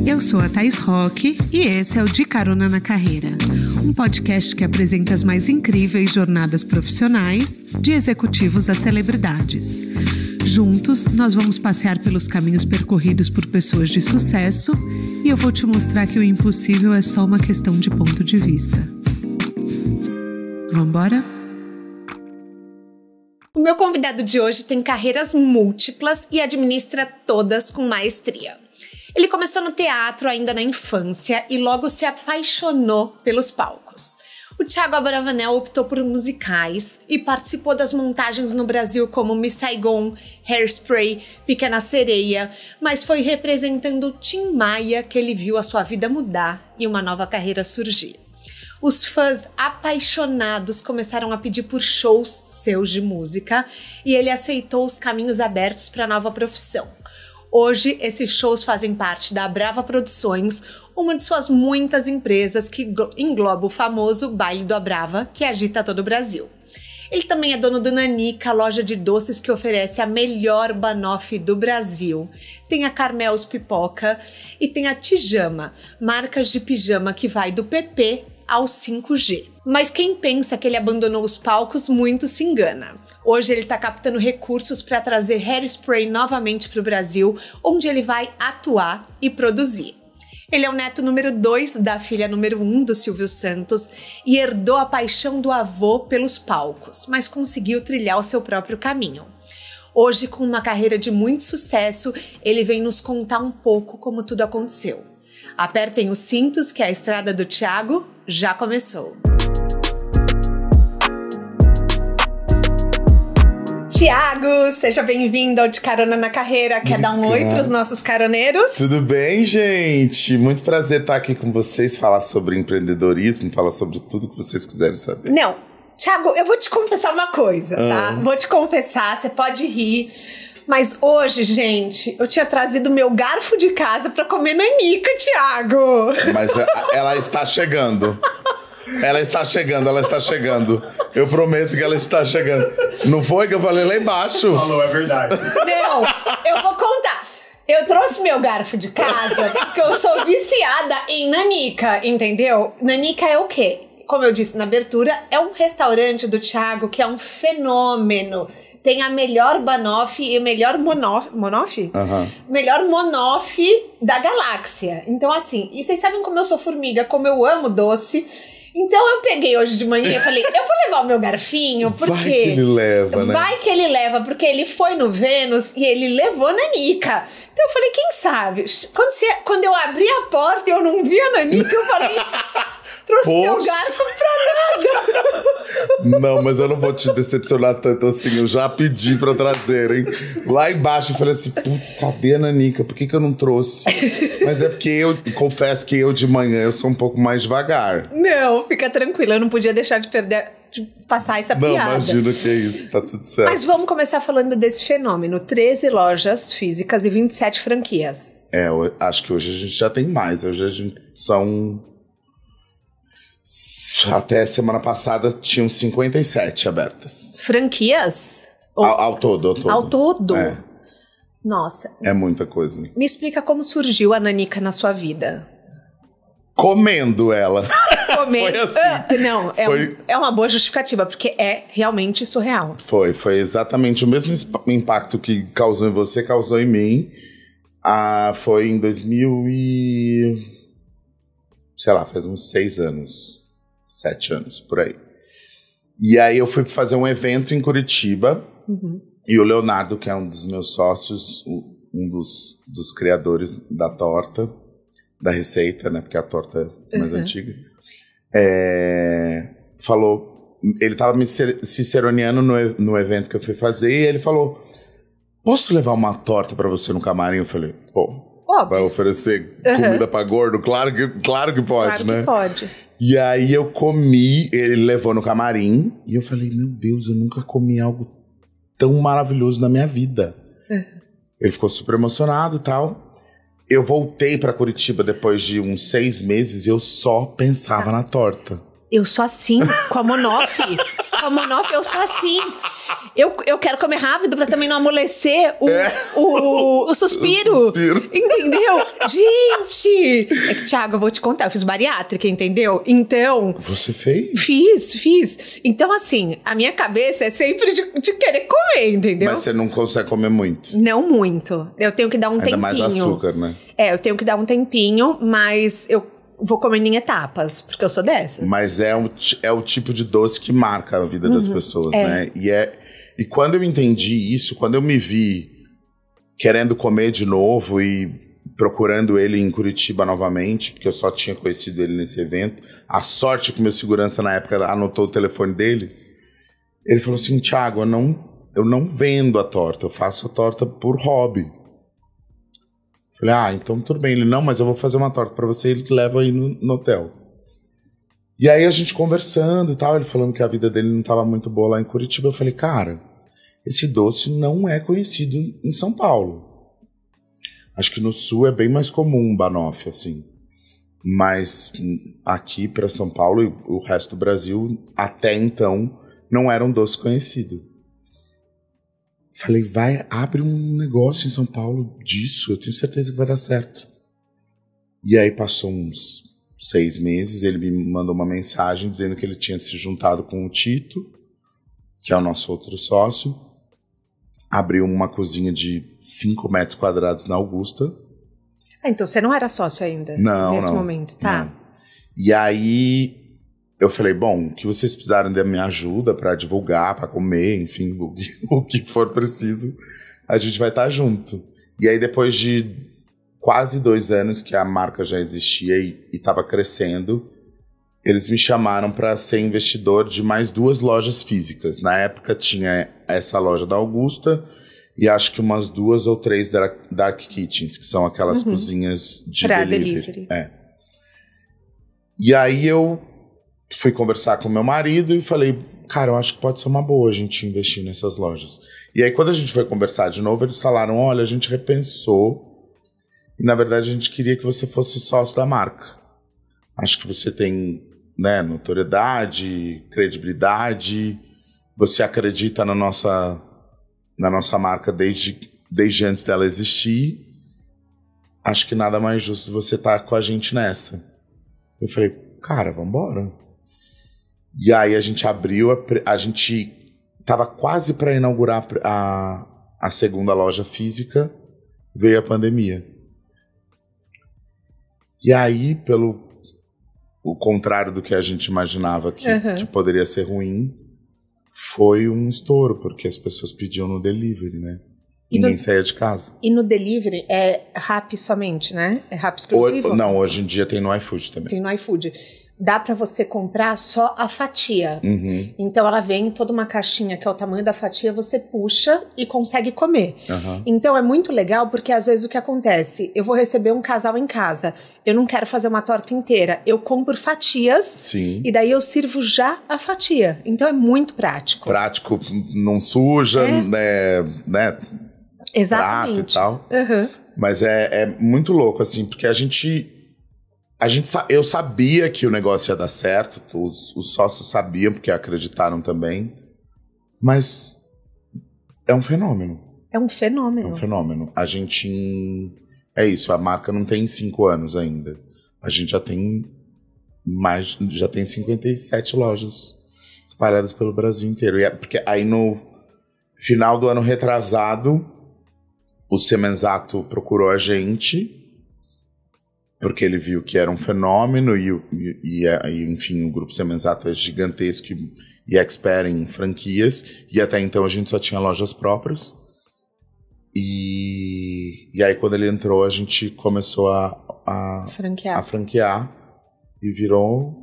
Eu sou a Thaís Roque e esse é o De Carona na Carreira, um podcast que apresenta as mais incríveis jornadas profissionais, de executivos a celebridades. Juntos, nós vamos passear pelos caminhos percorridos por pessoas de sucesso e eu vou te mostrar que o impossível é só uma questão de ponto de vista. Vambora? O meu convidado de hoje tem carreiras múltiplas e administra todas com maestria. Ele começou no teatro ainda na infância e logo se apaixonou pelos palcos. O Thiago Abravanel optou por musicais e participou das montagens no Brasil como Miss Saigon, Hairspray, Pequena Sereia, mas foi representando o Tim Maia que ele viu a sua vida mudar e uma nova carreira surgir. Os fãs apaixonados começaram a pedir por shows seus de música e ele aceitou os caminhos abertos para a nova profissão. Hoje, esses shows fazem parte da Abrava Produções, uma de suas muitas empresas que engloba o famoso Baile do Abrava, que agita todo o Brasil. Ele também é dono do Nanica, loja de doces que oferece a melhor banoffee do Brasil. Tem a Carmel's Pipoca e tem a Tijama, marcas de pijama que vai do PP ao 5G. Mas quem pensa que ele abandonou os palcos, muito se engana. Hoje ele está captando recursos para trazer Hairspray novamente para o Brasil, onde ele vai atuar e produzir. Ele é o neto número 2 da filha número 1 do Silvio Santos e herdou a paixão do avô pelos palcos, mas conseguiu trilhar o seu próprio caminho. Hoje, com uma carreira de muito sucesso, ele vem nos contar um pouco como tudo aconteceu. Apertem os cintos que a estrada do Thiago já começou. Thiago, seja bem-vindo ao De Carona na Carreira. Quer dar um oi para os nossos caroneiros? Tudo bem, gente? Muito prazer estar aqui com vocês, falar sobre empreendedorismo, falar sobre tudo que vocês quiserem saber. Não, Thiago, eu vou te confessar uma coisa, tá? Vou te confessar, você pode rir. Mas hoje, gente, eu tinha trazido meu garfo de casa pra comer nanica, Thiago. Mas ela está chegando. Ela está chegando. Eu prometo que ela está chegando. Não foi que eu falei lá embaixo? Falou, é verdade. Não, eu vou contar. Eu trouxe meu garfo de casa porque eu sou viciada em nanica, entendeu? Nanica é o quê? Como eu disse na abertura, é um restaurante do Thiago que é um fenômeno. Tem a melhor banoffee e o melhor monoffee? Melhor monoffee da galáxia. Então, assim, e vocês sabem como eu sou formiga, como eu amo doce. Então, eu peguei hoje de manhã e falei, eu vou levar o meu garfinho, porque... Vai que ele leva, né? Vai que ele leva, porque ele foi no Vênus e ele levou nanica. Então, eu falei, quem sabe? Quando eu abri a porta e eu não vi a nanica, eu falei... Trouxe meu garfo pra nada. Não, mas eu não vou te decepcionar tanto assim. Eu já pedi pra trazerem. Lá embaixo eu falei assim, putz, cadê a nanica? Por que eu não trouxe? Mas é porque eu confesso que eu de manhã eu sou um pouco mais devagar. Não, fica tranquila. Eu não podia deixar de passar essa piada. Não, imagina que é isso. Tá tudo certo. Mas vamos começar falando desse fenômeno. 13 lojas físicas e 27 franquias. Eu acho que hoje a gente já tem mais. Hoje a gente são... Até semana passada tinham 57 abertas. Franquias? Ao todo. Ao todo? É. Nossa. É muita coisa. Me explica como surgiu a nanica na sua vida. Comendo ela. Comendo? Foi assim. Não, é uma boa justificativa, porque é realmente surreal. Foi exatamente o mesmo impacto que causou em você, causou em mim. Foi em 2000 e... Sei lá, faz uns 6 anos. 7 anos, por aí. E aí eu fui fazer um evento em Curitiba. E o Leonardo, que é um dos meus sócios, um dos criadores da torta, da receita, né? Porque a torta é mais antiga. Falou... Ele tava me ciceroneando no evento que eu fui fazer. E ele falou... Posso levar uma torta pra você no camarim? Eu falei... Pô... Vai oferecer comida pra gordo? Claro que pode, claro né? Claro que pode. E aí eu comi, ele levou no camarim, e eu falei, meu Deus, eu nunca comi algo tão maravilhoso na minha vida. Ele ficou super emocionado e tal. Eu voltei pra Curitiba depois de uns 6 meses e eu só pensava na torta. Eu sou assim, com a Monoff. Com a Manoff, eu sou assim. Eu quero comer rápido pra também não amolecer o suspiro. O suspiro. Entendeu? Gente! É que, Thiago, eu vou te contar. Eu fiz bariátrica, entendeu? Então... Você fez? Fiz. Então, assim, a minha cabeça é sempre de querer comer, entendeu? Mas você não consegue comer muito. Não muito. Eu tenho que dar um tempinho. Ainda mais açúcar, né? Eu tenho que dar um tempinho, mas eu vou comendo em etapas, porque eu sou dessas. Mas é o tipo de doce que marca a vida das pessoas, né? E quando eu entendi isso, quando eu me vi querendo comer de novo e procurando ele em Curitiba novamente, porque eu só tinha conhecido ele nesse evento, a sorte que meu segurança na época anotou o telefone dele, ele falou assim, Thiago, eu não vendo a torta, eu faço a torta por hobby. Falei, então tudo bem. Ele, não, mas eu vou fazer uma torta pra você e ele leva aí no hotel. E aí a gente conversando e tal, ele falando que a vida dele não tava muito boa lá em Curitiba. Eu falei, cara, esse doce não é conhecido em São Paulo. Acho que no Sul é bem mais comum banoffee, assim. Mas aqui pra São Paulo e o resto do Brasil, até então, não era um doce conhecido. Falei, abre um negócio em São Paulo disso, eu tenho certeza que vai dar certo. E aí passou uns 6 meses, ele me mandou uma mensagem dizendo que ele tinha se juntado com o Tito, que é o nosso outro sócio, abriu uma cozinha de 5 metros quadrados na Augusta. Então você não era sócio ainda? Não, nesse momento, tá? Não. E aí eu falei, bom, o que vocês precisarem da minha ajuda pra divulgar, pra comer, enfim, o que for preciso, a gente vai estar junto. E aí depois de quase 2 anos que a marca já existia e estava crescendo, eles me chamaram para ser investidor de mais 2 lojas físicas. Na época tinha essa loja da Augusta e acho que umas 2 ou 3 Dark Kitchens, que são aquelas cozinhas de delivery. E aí eu fui conversar com meu marido e falei, cara, eu acho que pode ser uma boa a gente investir nessas lojas. E aí quando a gente foi conversar de novo, eles falaram, olha, a gente repensou e na verdade a gente queria que você fosse sócio da marca. Acho que você tem, né, notoriedade, credibilidade, você acredita na nossa marca desde antes dela existir. Acho que nada mais justo você estar com a gente nessa. Eu falei, cara, vambora. E aí a gente abriu, a gente tava quase para inaugurar a segunda loja física, veio a pandemia. E aí, pelo o contrário do que a gente imaginava que poderia ser ruim, foi um estouro, porque as pessoas pediam no delivery, né? Ninguém saía de casa. E no delivery é Rappi somente, né? É Rappi exclusivo? Não, hoje em dia tem no iFood também. Tem no iFood. Dá pra você comprar só a fatia. Então ela vem em toda uma caixinha que é o tamanho da fatia, você puxa e consegue comer. Então é muito legal porque às vezes o que acontece? Eu vou receber um casal em casa, eu não quero fazer uma torta inteira, eu compro fatias. Sim. E daí eu sirvo já a fatia. Então é muito prático. Prático, não suja, né? Exatamente. Prato e tal. Mas é muito louco, assim, porque eu sabia que o negócio ia dar certo, os sócios sabiam, porque acreditaram também, mas é um fenômeno. É um fenômeno. É um fenômeno. A gente... É isso, a marca não tem 5 anos ainda. A gente já tem 57 lojas espalhadas pelo Brasil inteiro. E porque aí no final do ano retrasado, o Semenzato procurou a gente, porque ele viu que era um fenômeno e enfim, o Grupo Semenzato é gigantesco e expert em franquias, e até então a gente só tinha lojas próprias. E aí quando ele entrou, a gente começou a franquear e virou...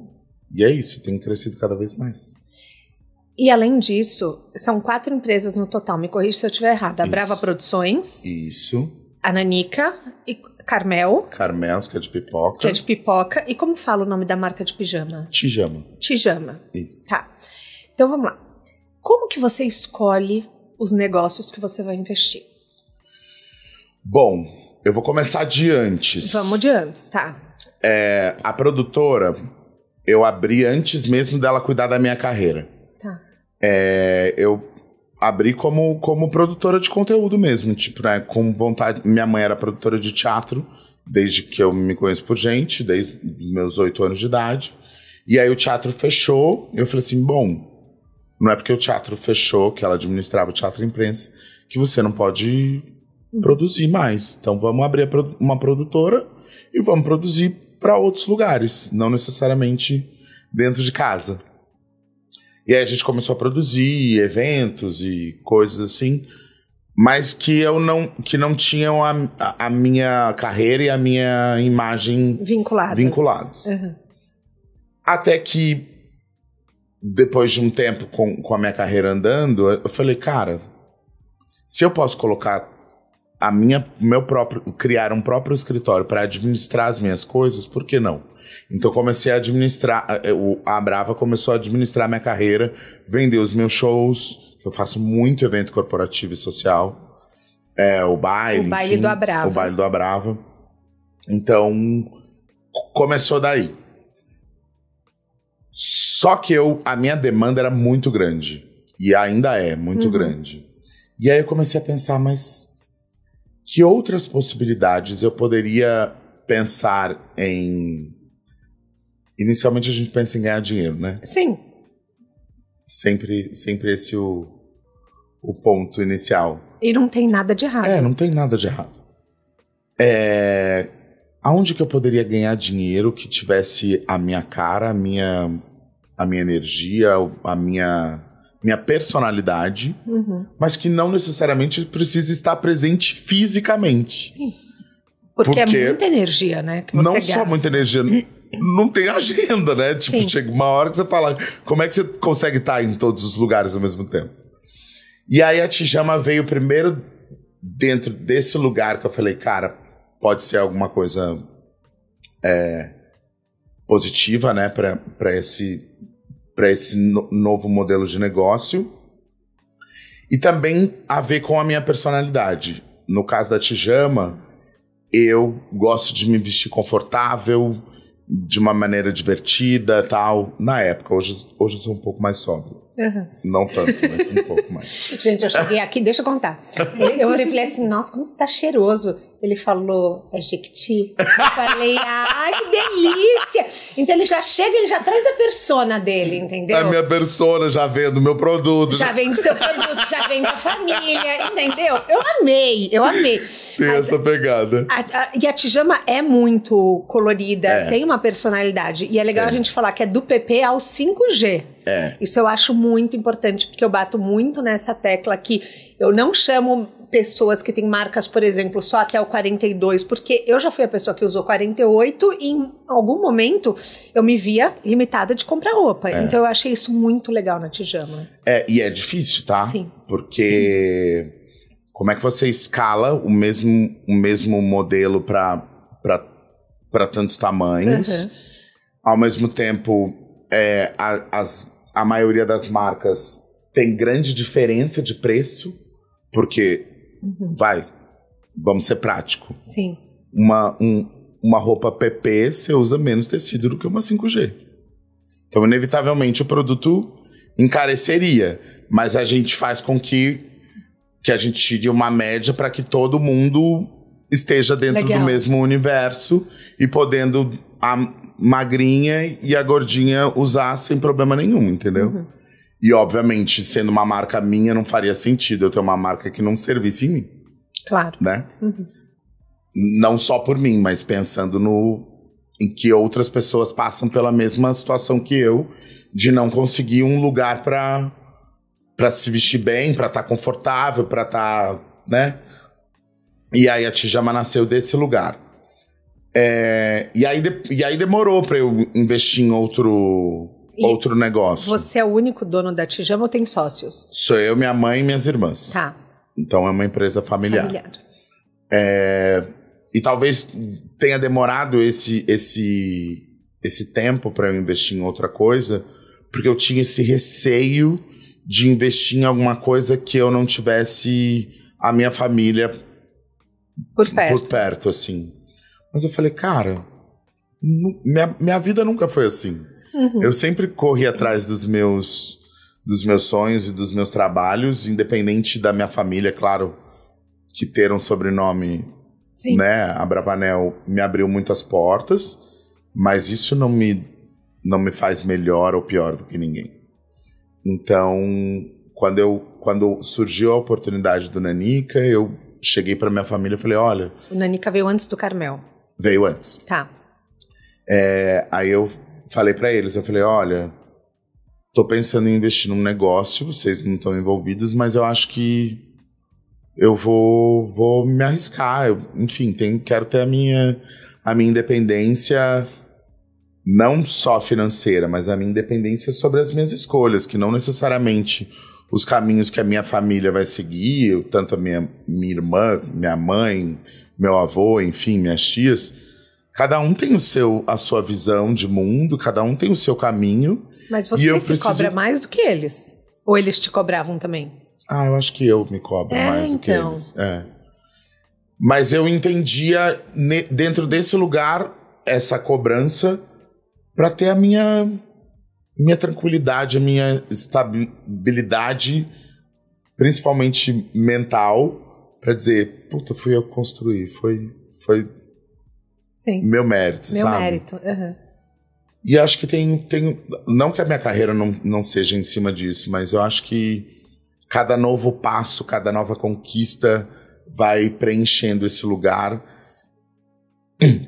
E é isso, tem crescido cada vez mais. E além disso, são 4 empresas no total, me corrija se eu estiver errada. A Brava Produções. Isso. A Nanica e Carmel. Carmel, que é de pipoca. Que é de pipoca. E como fala o nome da marca de pijama? Tijama. Tijama. Isso. Tá. Então vamos lá. Como que você escolhe os negócios que você vai investir? Bom, eu vou começar de antes. Vamos de antes, tá. A produtora, eu abri antes mesmo dela cuidar da minha carreira. Tá. eu abri como produtora de conteúdo mesmo, tipo, né, com vontade. Minha mãe era produtora de teatro, desde que eu me conheço por gente, desde os meus 8 anos de idade. E aí o teatro fechou, e eu falei assim, bom, não é porque o teatro fechou, que ela administrava o teatro e imprensa, que você não pode produzir mais. Então vamos abrir uma produtora e vamos produzir para outros lugares, não necessariamente dentro de casa. E aí a gente começou a produzir eventos e coisas assim, mas que não tinham a minha carreira e a minha imagem vinculados. Uhum. Até que, depois de um tempo com a minha carreira andando, eu falei, cara, se eu posso colocar criar um próprio escritório para administrar as minhas coisas, por que não? Então comecei a administrar, a Brava começou a administrar minha carreira, vender os meus shows, que eu faço muito evento corporativo e social, o baile enfim, do Abrava. O baile do Abrava. Então, começou daí. Só que a minha demanda era muito grande, e ainda é muito grande. E aí eu comecei a pensar, mas que outras possibilidades eu poderia pensar em... Inicialmente a gente pensa em ganhar dinheiro, né? Sim. Sempre esse o ponto inicial. E não tem nada de errado. Não tem nada de errado. Aonde que eu poderia ganhar dinheiro que tivesse a minha cara, a minha energia, a minha personalidade, mas que não necessariamente precisa estar presente fisicamente. Sim. Porque é muita energia, né? Que você não gasta. Só muita energia... Não tem agenda, né? Tipo, Sim. Chega uma hora que você fala, como é que você consegue estar em todos os lugares ao mesmo tempo? E aí a Tijama veio primeiro dentro desse lugar que eu falei, cara, pode ser alguma coisa positiva, né? Para esse novo modelo de negócio. E também a ver com a minha personalidade. No caso da Tijama, eu gosto de me vestir confortável, de uma maneira divertida e tal. Na época, hoje eu sou um pouco mais sóbrio. Não tanto, mas um pouco mais. Gente, eu cheguei aqui, deixa eu contar. Eu falei assim, nossa, como você tá cheiroso. Ele falou, é Jequiti? Eu falei, ai, que delícia. Então ele já chega, ele já traz a persona dele, entendeu? A minha persona, já vendo meu produto. Já vem do seu produto, já vem da família, entendeu? Eu amei. Tem essa pegada. E a Tijama é muito colorida, tem uma personalidade. E é legal a gente falar que é do PP ao 5G. Isso eu acho muito importante, porque eu bato muito nessa tecla que eu não chamo pessoas que têm marcas, por exemplo, só até o 42, porque eu já fui a pessoa que usou 48 e em algum momento eu me via limitada de comprar roupa. Então eu achei isso muito legal na Tijama. E é difícil, tá? Sim. Porque como é que você escala o mesmo modelo para tantos tamanhos? Ao mesmo tempo, a maioria das marcas tem grande diferença de preço, porque, vamos ser prático. Sim. Uma roupa PP, você usa menos tecido do que uma 5G. Então, inevitavelmente, o produto encareceria. Mas a gente faz com que a gente tire uma média para que todo mundo esteja dentro do mesmo universo e podendo a magrinha e a gordinha usar sem problema nenhum, entendeu? E, obviamente, sendo uma marca minha, não faria sentido eu ter uma marca que não servisse em mim. Claro. Né? Não só por mim, mas pensando em que outras pessoas passam pela mesma situação que eu, de não conseguir um lugar pra se vestir bem, pra estar confortável, pra estar, né? E aí a Tijama nasceu desse lugar. E aí demorou pra eu investir em outro negócio. Você é o único dono da Tijama ou tem sócios? Sou eu, minha mãe e minhas irmãs. Tá. Então é uma empresa familiar. E talvez tenha demorado esse tempo para eu investir em outra coisa, porque eu tinha esse receio de investir em alguma coisa que eu não tivesse a minha família por perto, assim. Mas eu falei, cara, minha vida nunca foi assim. Eu sempre corri atrás dos meus dos meus sonhos e dos meus trabalhos, independente da minha família, claro, que ter um sobrenome, né, Abravanel, me abriu muitas portas, mas isso não me faz melhor ou pior do que ninguém. Então, quando surgiu a oportunidade do Nanica, eu cheguei para minha família e falei, olha... O Nanica veio antes do Carmel. Veio antes. Tá. Aí eu falei para eles, eu falei, olha, tô pensando em investir num negócio, vocês não estão envolvidos, mas eu acho que eu vou me arriscar. Enfim, quero ter a minha independência, não só financeira, mas a minha independência sobre as minhas escolhas, que não necessariamente os caminhos que a minha família vai seguir, tanto a minha irmã, minha mãe, meu avô, enfim, minhas tias, cada um tem a sua visão de mundo, cada um tem o seu caminho. Mas você se cobra mais do que eles? Ou eles te cobravam também? Eu acho que eu me cobro mais do que eles. Mas eu entendia, dentro desse lugar, essa cobrança para ter a minha tranquilidade, a minha estabilidade, principalmente mental, para dizer, puta, fui eu que construí, foi meu mérito, meu sabe? Meu mérito, E acho que não que a minha carreira não seja em cima disso, mas eu acho que cada novo passo, cada nova conquista vai preenchendo esse lugar,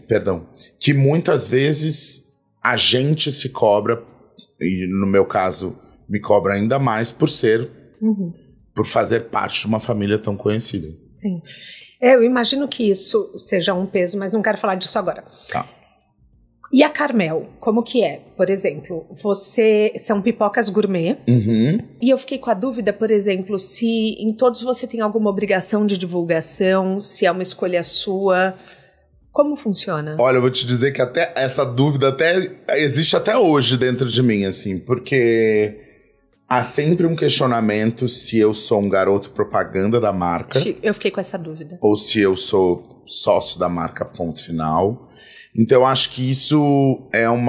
perdão, que muitas vezes a gente se cobra, e no meu caso me cobra ainda mais por fazer parte de uma família tão conhecida. Sim. Eu imagino que isso seja um peso, mas não quero falar disso agora. Tá. E a Carmel, como que é? Por exemplo, são pipocas gourmet. E eu fiquei com a dúvida, por exemplo, se em todos você tem alguma obrigação de divulgação, se é uma escolha sua. Como funciona? Olha, eu vou te dizer que até essa dúvida existe até hoje dentro de mim, assim, porque há sempre um questionamento se eu sou um garoto propaganda da marca. Eu fiquei com essa dúvida. Ou se eu sou sócio da marca, ponto final. Então eu acho que isso é um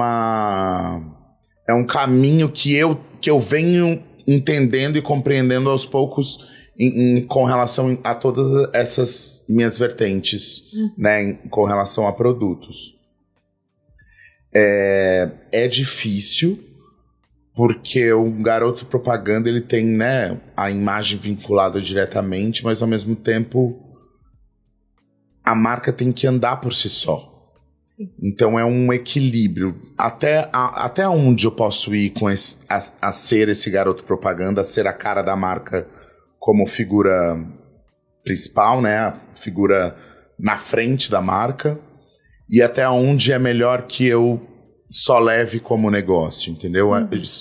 caminho que eu venho entendendo e compreendendo aos poucos com relação a todas essas minhas vertentes, né, com relação a produtos. É difícil, porque o garoto propaganda ele tem, né, a imagem vinculada diretamente, mas ao mesmo tempo a marca tem que andar por si só. Sim. Então é um equilíbrio. Até onde eu posso ir com a ser esse garoto propaganda, a ser a cara da marca como figura principal, né? A figura na frente da marca. E até onde é melhor que eu só leve como negócio, entendeu?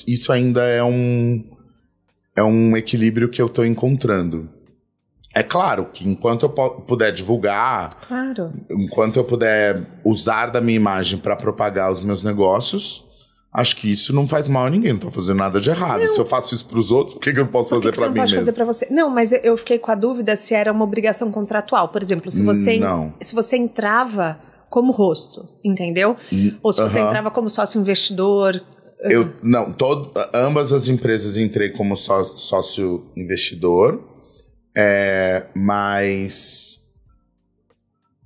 Isso ainda é um equilíbrio que eu estou encontrando. É claro que enquanto eu puder divulgar, enquanto eu puder usar da minha imagem para propagar os meus negócios, acho que isso não faz mal a ninguém, não tô fazendo nada de errado. Se eu faço isso pros outros, por que eu não posso fazer para mim mesmo? Fazer pra você? Não, mas eu fiquei com a dúvida se era uma obrigação contratual. Por exemplo, se você entrava como rosto, entendeu? Ou se você entrava como sócio investidor. Ambas as empresas entrei como sócio investidor, mas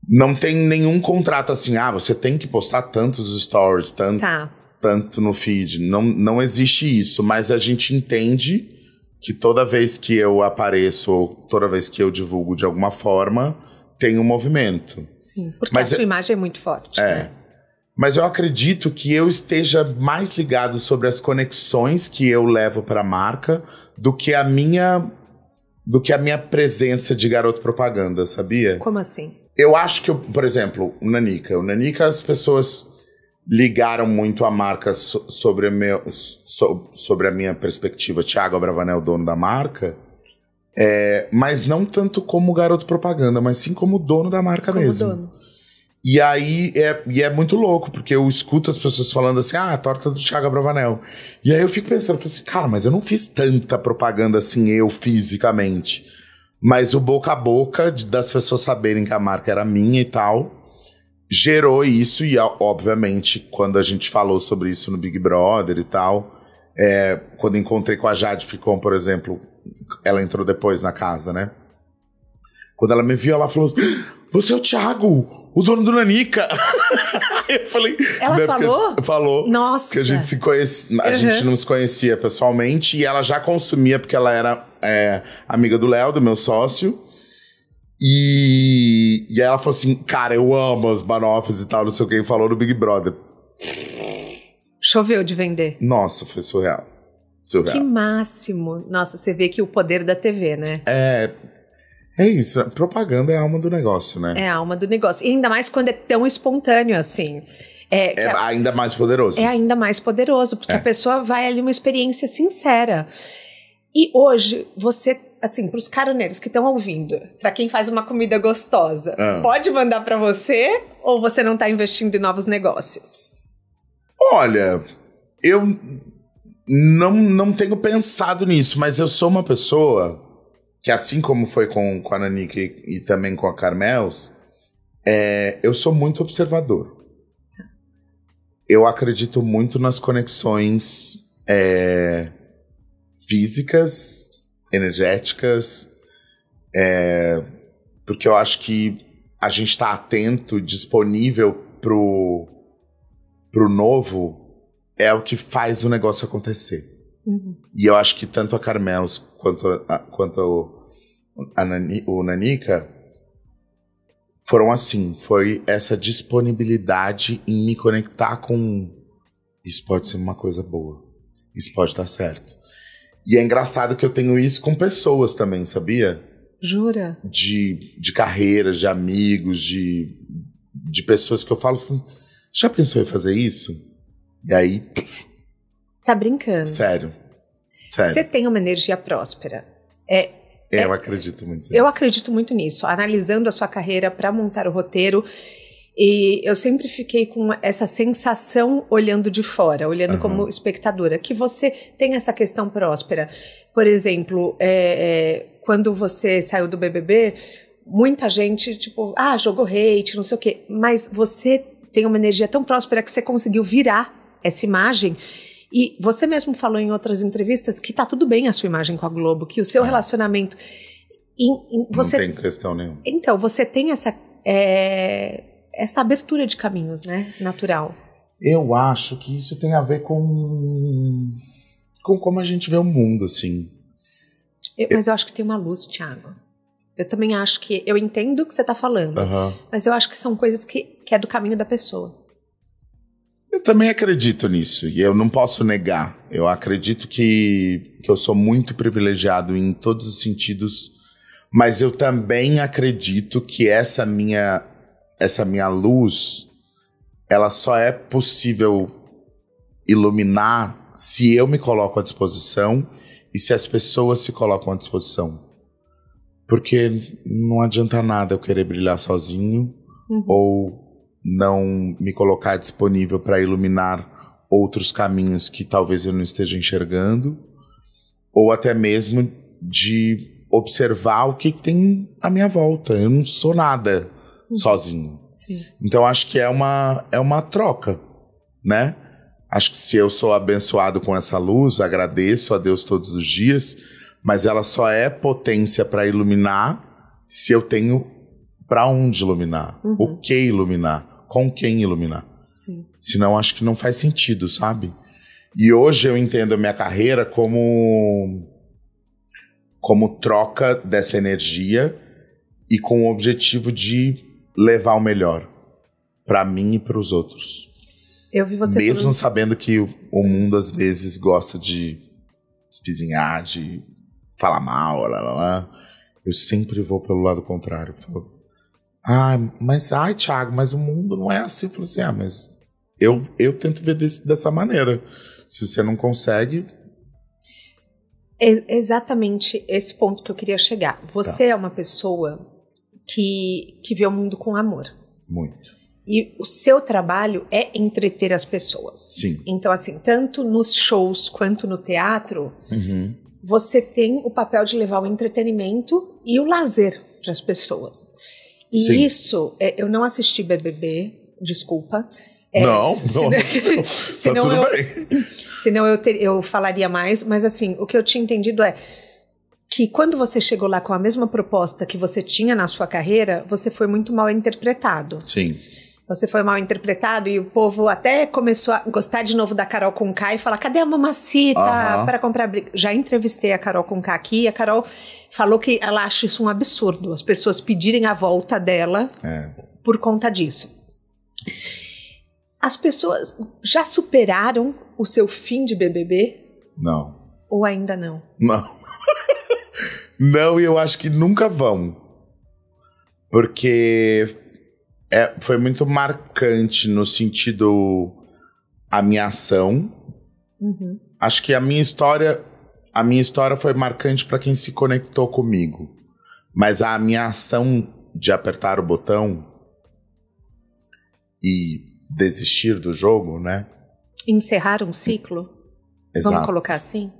não tem nenhum contrato assim, você tem que postar tantos stories, tanto no feed. Não existe isso, mas a gente entende que toda vez que eu apareço ou toda vez que eu divulgo de alguma forma, tem um movimento. Sim, porque a sua imagem é muito forte. Né? Mas eu acredito que eu esteja mais ligado sobre as conexões que eu levo para a marca do que a minha presença de garoto propaganda, sabia? Como assim? Eu acho que, por exemplo, o Nanica, as pessoas ligaram muito a marca sobre a minha perspectiva, Thiago Abravanel, dono da marca, mas não tanto como garoto propaganda, mas sim como dono da marca mesmo. Dono. E aí é muito louco, porque eu escuto as pessoas falando assim, a torta do Thiago Abravanel. E aí eu fico pensando, cara, mas eu não fiz tanta propaganda assim, eu fisicamente. Mas o boca a boca das pessoas saberem que a marca era minha e tal, gerou isso. E obviamente, quando a gente falou sobre isso no Big Brother e tal, Quando encontrei com a Jade Picon, por exemplo, ela entrou depois na casa, né? Quando ela me viu, ela falou: você é o Thiago, o dono do Nanica. Eu falei... Ela falou? Falou. Nossa. Que a gente se conhecia, a gente não se conhecia pessoalmente, e ela já consumia, porque ela era amiga do Léo, do meu sócio. E aí ela falou assim: cara, eu amo as banoffes e tal, não sei o que, e falou no Big Brother. Choveu de vender. Nossa, foi surreal. Que máximo. Nossa, você vê que o poder da TV, né? É isso, propaganda é a alma do negócio, né? É a alma do negócio. E ainda mais quando é tão espontâneo assim. Ainda mais poderoso. É ainda mais poderoso, porque a pessoa vai ali uma experiência sincera. E hoje, você, assim, para os caroneiros que estão ouvindo, para quem faz uma comida gostosa, pode mandar para você ou você não está investindo em novos negócios? Olha, eu não tenho pensado nisso, mas eu sou uma pessoa que, assim como foi com a Nanica e também com a Carmels, eu sou muito observador. Eu acredito muito nas conexões físicas, energéticas, porque eu acho que a gente está atento, disponível pro novo, é o que faz o negócio acontecer. Uhum. E eu acho que tanto a Carmels quanto o Nanica foram assim, foi essa disponibilidade em me conectar com isso pode ser uma coisa boa, isso pode dar certo. E é engraçado que eu tenho isso com pessoas também, sabia? Jura? De carreiras, de amigos, de pessoas que eu falo assim, já pensou em fazer isso? E aí... Você tá brincando. Sério. Você tem uma energia próspera. Eu acredito muito nisso. Eu acredito muito nisso. Analisando a sua carreira para montar o roteiro, e eu sempre fiquei com essa sensação olhando de fora, olhando como espectadora, que você tem essa questão próspera. Por exemplo, quando você saiu do BBB, muita gente, tipo, jogou hate, não sei o quê. Mas você tem uma energia tão próspera que você conseguiu virar essa imagem. E você mesmo falou em outras entrevistas que tá tudo bem a sua imagem com a Globo, que o seu relacionamento... você, não tem questão nenhuma. Então, você tem essa abertura de caminhos, né? Natural. Eu acho que isso tem a ver com como a gente vê o mundo, assim. Mas eu acho que tem uma luz, Thiago. Eu também acho que... Eu entendo o que você tá falando, mas eu acho que são coisas que é do caminho da pessoa. Eu também acredito nisso, e eu não posso negar. Eu acredito que eu sou muito privilegiado em todos os sentidos, mas eu também acredito que essa minha luz, ela só é possível iluminar se eu me coloco à disposição e se as pessoas se colocam à disposição. Porque não adianta nada eu querer brilhar sozinho ou não me colocar disponível para iluminar outros caminhos que talvez eu não esteja enxergando, ou até mesmo de observar o que tem à minha volta. Eu não sou nada sozinho. Sim. Então acho que é uma troca, né? Acho que se eu sou abençoado com essa luz, agradeço a Deus todos os dias, mas ela só é potência para iluminar se eu tenho para onde iluminar, o que iluminar, com quem iluminar. Sim. Senão acho que não faz sentido, sabe? E hoje eu entendo a minha carreira como troca dessa energia e com o objetivo de levar o melhor para mim e para os outros. Eu vi você mesmo sabendo que o mundo às vezes gosta de espizinhar, de falar mal, eu sempre vou pelo lado contrário. Falo, Thiago, mas o mundo não é assim. Eu falo assim, mas eu tento ver dessa maneira. Se você não consegue... É exatamente esse ponto que eu queria chegar. Você é uma pessoa que vê o mundo com amor. Muito. E o seu trabalho é entreter as pessoas. Sim. Então, assim, tanto nos shows quanto no teatro, você tem o papel de levar o entretenimento e o lazer para as pessoas. E Sim. isso, eu não assisti BBB, desculpa, Não, senão tá tudo bem. Senão eu falaria mais, mas assim, o que eu tinha entendido é que quando você chegou lá com a mesma proposta que você tinha na sua carreira, você foi muito mal interpretado. Sim. Você foi mal interpretado e o povo até começou a gostar de novo da Carol Conká e falar, cadê a Mamacita para comprar briga? Já entrevistei a Carol Conká aqui e a Carol falou que ela acha isso um absurdo, as pessoas pedirem a volta dela por conta disso. As pessoas já superaram o seu fim de BBB? Não. Ou ainda não? Não. Não, e eu acho que nunca vão. Porque foi muito marcante no sentido a minha ação. Uhum. Acho que a minha história foi marcante para quem se conectou comigo. Mas a minha ação de apertar o botão e desistir do jogo, né? Encerrar um ciclo? Exato. Vamos colocar assim?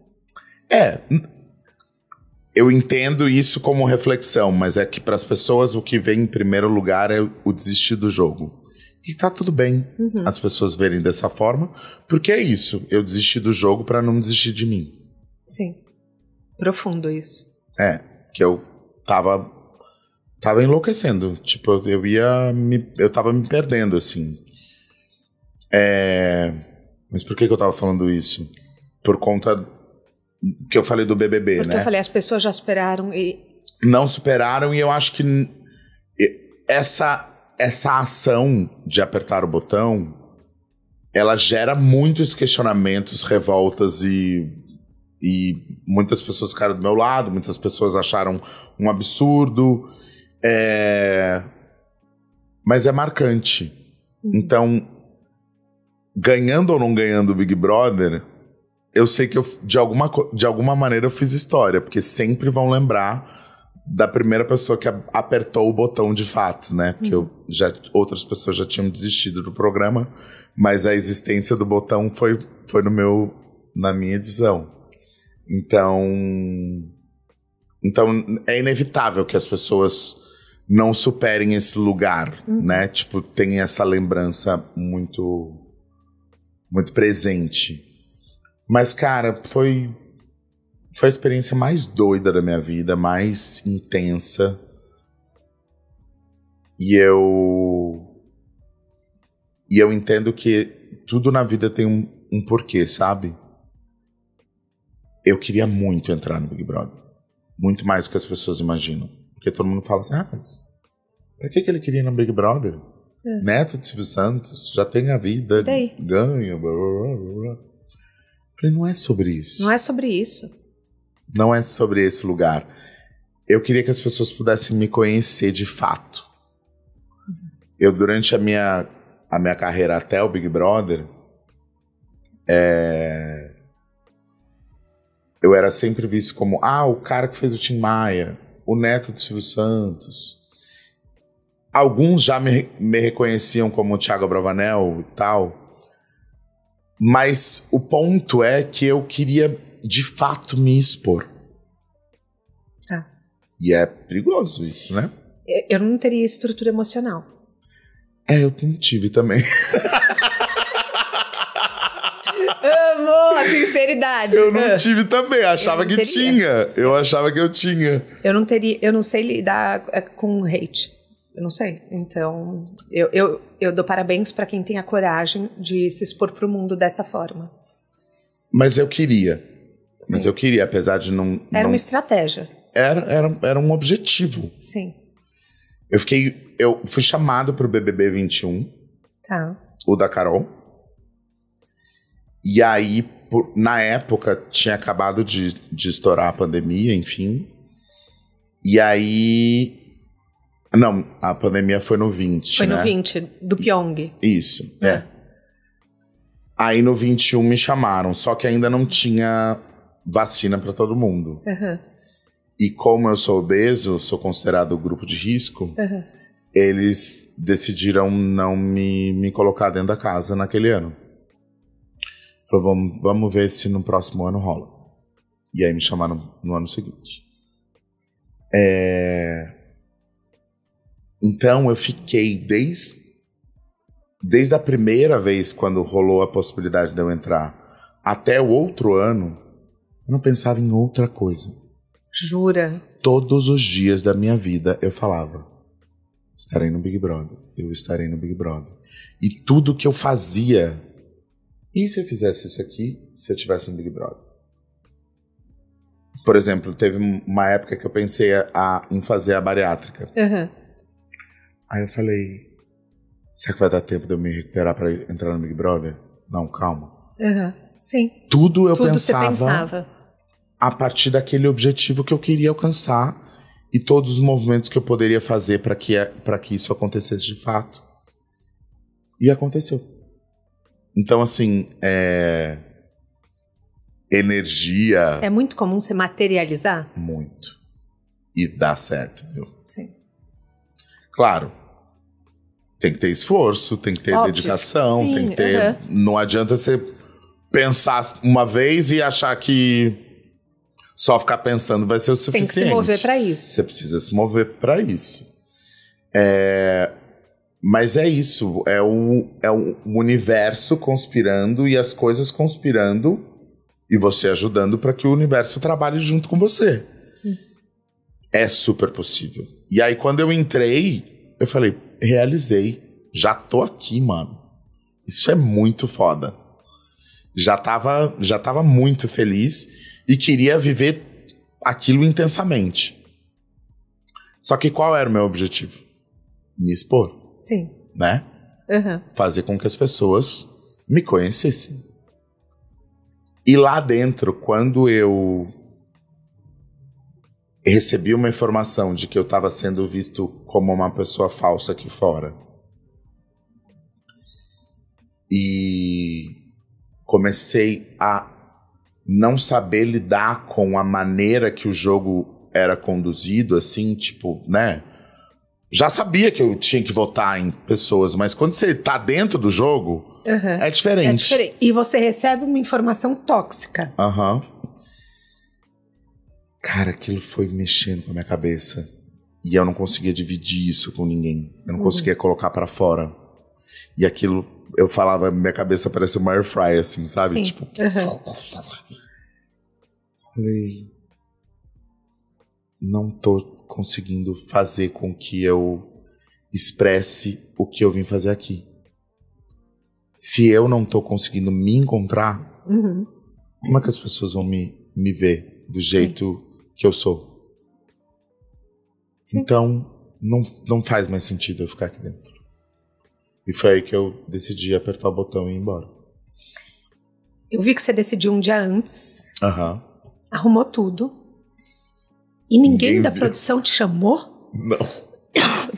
Eu entendo isso como reflexão, mas é que para as pessoas o que vem em primeiro lugar é o desistir do jogo. E tá tudo bem as pessoas verem dessa forma, porque é isso. Eu desisti do jogo para não desistir de mim. Sim. Profundo isso. Que eu tava enlouquecendo. Tipo, eu tava me perdendo, assim. Mas por que eu tava falando isso? Por conta que eu falei do BBB, porque né? Eu falei, as pessoas já superaram e... Não superaram, e eu acho que essa ação de apertar o botão, ela gera muitos questionamentos, revoltas e muitas pessoas ficaram do meu lado, muitas pessoas acharam um absurdo, mas é marcante. Então, ganhando ou não ganhando o Big Brother, eu sei que de alguma maneira eu fiz história, porque sempre vão lembrar da primeira pessoa que apertou o botão de fato, né? Porque outras pessoas já tinham desistido do programa, mas a existência do botão foi na minha edição. Então é inevitável que as pessoas não superem esse lugar, né? Tipo, tem essa lembrança muito, muito presente. Mas, cara, foi a experiência mais doida da minha vida, mais intensa. E eu entendo que tudo na vida tem um porquê, sabe? Eu queria muito entrar no Big Brother. Muito mais do que as pessoas imaginam. Porque todo mundo fala assim, mas pra que ele queria ir no Big Brother? Neto de Silvio Santos, já tem a vida, ganha, blá, blá, blá, blá. Falei, não é sobre isso. Não é sobre isso. Não é sobre esse lugar. Eu queria que as pessoas pudessem me conhecer de fato. Eu, durante a minha carreira até o Big Brother, eu era sempre visto como, o cara que fez o Tim Maia, o neto do Silvio Santos. Alguns já me reconheciam como o Thiago Abravanel e tal. Mas o ponto é que eu queria, de fato, me expor. Tá. E é perigoso isso, né? Eu não teria estrutura emocional. Eu não tive também. Amo a sinceridade. Eu não tive também, achava que tinha. Eu achava que eu tinha. Eu não sei lidar com hate. Eu não sei. Então, eu dou parabéns para quem tem a coragem de se expor pro mundo dessa forma. Mas eu queria. Sim. Mas eu queria, apesar de não... Era uma estratégia. Era um objetivo. Sim. Eu fui chamado pro BBB 21. Tá. O da Carol. E aí, na época, tinha acabado de estourar a pandemia, enfim. E aí... Não, a pandemia foi no 20, Foi né? no 20, do Pyong. Isso, Aí no 21 me chamaram, só que ainda não tinha vacina pra todo mundo. E como eu sou obeso, sou considerado grupo de risco, eles decidiram não me colocar dentro da casa naquele ano. Falaram, vamos ver se no próximo ano rola. E aí me chamaram no ano seguinte. Então eu fiquei desde a primeira vez, quando rolou a possibilidade de eu entrar, até o outro ano, eu não pensava em outra coisa. Jura? Todos os dias da minha vida eu falava, estarei no Big Brother, eu estarei no Big Brother. E tudo que eu fazia, e se eu fizesse isso aqui, se eu tivesse no Big Brother? Por exemplo, teve uma época que eu pensei em fazer a bariátrica. Uhum. Aí eu falei, será que vai dar tempo de eu me recuperar pra entrar no Big Brother? Não, calma. Uhum. Sim. Tudo eu Tudo pensava, você pensava a partir daquele objetivo que eu queria alcançar e todos os movimentos que eu poderia fazer para que isso acontecesse de fato. E aconteceu. Então, assim, energia... É muito comum você materializar? Muito. E dá certo, viu? Sim. Claro. Tem que ter esforço, tem que ter Óbvio. dedicação, Sim, tem que ter... Não adianta você pensar uma vez e achar que só ficar pensando vai ser o suficiente. Tem que se mover para isso. Você precisa se mover para isso. Mas é isso. É o universo conspirando e as coisas conspirando e você ajudando para que o universo trabalhe junto com você. É super possível. E aí, quando eu entrei, eu falei, realizei. Já tô aqui, mano. Isso é muito foda. Já tava muito feliz e queria viver aquilo intensamente. Só que qual era o meu objetivo? Me expor. Sim. Né? Uhum. Fazer com que as pessoas me conhecessem. E lá dentro, quando eu recebi uma informação de que eu estava sendo visto como uma pessoa falsa aqui fora, e comecei a não saber lidar com a maneira que o jogo era conduzido, assim, tipo, né? Já sabia que eu tinha que votar em pessoas, mas quando você tá dentro do jogo, é diferente. É diferente. E você recebe uma informação tóxica. Aham. Cara, aquilo foi mexendo com a minha cabeça. E eu não conseguia dividir isso com ninguém. Eu não conseguia colocar pra fora. E aquilo, eu falava, minha cabeça parecia uma air fryer, assim, sabe? Sim. Tipo... Falei... Não tô conseguindo fazer com que eu expresse o que eu vim fazer aqui. Se eu não tô conseguindo me encontrar, como é que as pessoas vão me ver do jeito que eu sou? Sim. Então, não faz mais sentido eu ficar aqui dentro. E foi aí que eu decidi apertar o botão e ir embora. Eu vi que você decidiu um dia antes. Arrumou tudo. E ninguém da viu. produção te chamou? Não.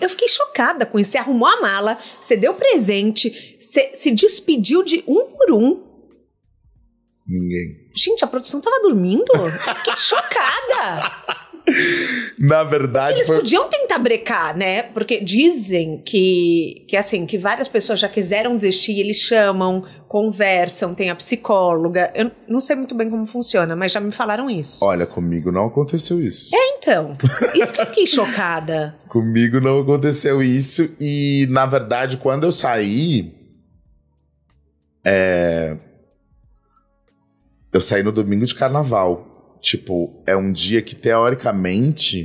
Eu fiquei chocada com isso. Você arrumou a mala, você deu presente, você se despediu de um por um. Ninguém. Gente, a produção tava dormindo? Eu fiquei chocada. Na verdade, Eles podiam tentar brecar, né? Porque dizem que várias pessoas já quiseram desistir e eles chamam, conversam, tem a psicóloga. Eu não sei muito bem como funciona, mas já me falaram isso. Olha, comigo não aconteceu isso. Então. Isso que eu fiquei chocada. Comigo não aconteceu isso. E, na verdade, quando eu saí... Eu saí no domingo de carnaval. Tipo, é um dia que, teoricamente,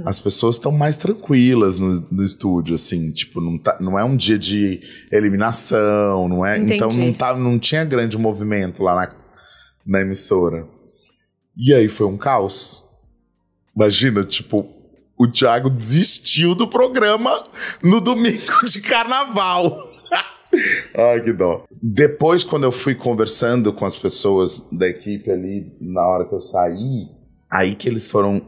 as pessoas estão mais tranquilas no estúdio, assim. Tipo, não é um dia de eliminação, não é? Entendi. Então, não tinha grande movimento lá na emissora. E aí foi um caos. Imagina, tipo, o Thiago desistiu do programa no domingo de carnaval. Ai, que dó. Depois, quando eu fui conversando com as pessoas da equipe ali, na hora que eu saí, aí que eles foram...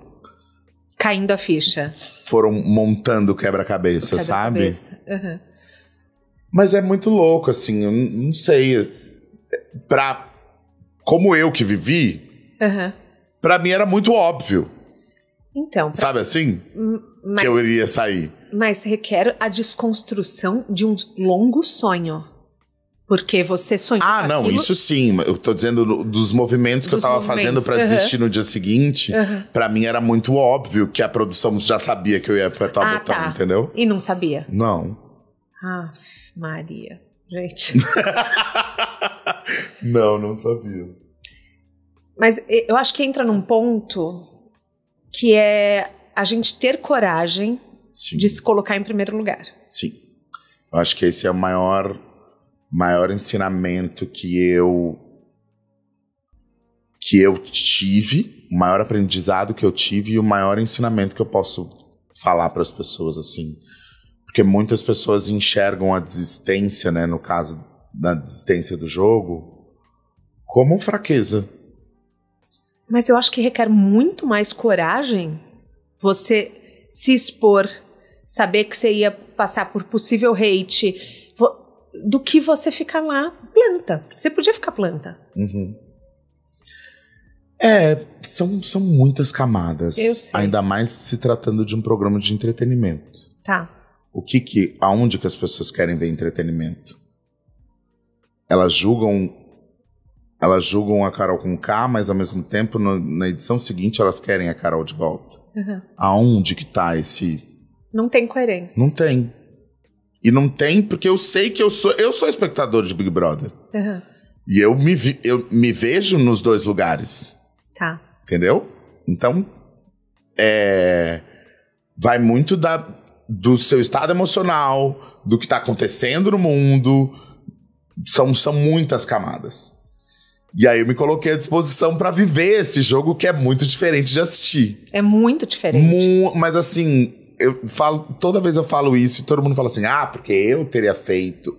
Caindo a ficha. Foram montando o quebra-cabeça, sabe? Mas é muito louco, assim, eu não sei. Como eu que vivi, pra mim era muito óbvio. Então... Sabe assim? Que eu iria sair. Mas requer a desconstrução de um longo sonho. Porque você sonhou com não, aquilo... isso sim. Eu tô dizendo dos movimentos que eu tava fazendo pra desistir no dia seguinte. Pra mim era muito óbvio que a produção já sabia que eu ia apertar o botão, entendeu? E não sabia? Não. Ah, Maria. gente. Não sabia. Mas eu acho que entra num ponto que é a gente ter coragem Sim. de se colocar em primeiro lugar. Sim. Eu acho que esse é o maior ensinamento que eu tive, o maior aprendizado que eu tive e o maior ensinamento que eu posso falar para as pessoas, assim. Porque muitas pessoas enxergam a desistência, né, no caso da desistência do jogo, como fraqueza. Mas eu acho que requer muito mais coragem você se expor, saber que você ia passar por possível hate, do que você ficar lá planta. Você podia ficar planta. Uhum. São muitas camadas. Eu sei. Ainda mais se tratando de um programa de entretenimento. Tá. Aonde que as pessoas querem ver entretenimento? Elas julgam a Carol com K, mas ao mesmo tempo, na edição seguinte, elas querem a Carol de volta. Uhum. Aonde que tá esse... Não tem coerência. Não tem. E não tem porque eu sei que eu sou espectador de Big Brother. Uhum. E eu me vejo nos dois lugares. Tá. Entendeu? Então, vai muito do seu estado emocional, do que tá acontecendo no mundo. São muitas camadas. E aí eu me coloquei à disposição pra viver esse jogo que é muito diferente de assistir. É muito diferente. Mas assim, toda vez eu falo isso e todo mundo fala assim, porque eu teria feito.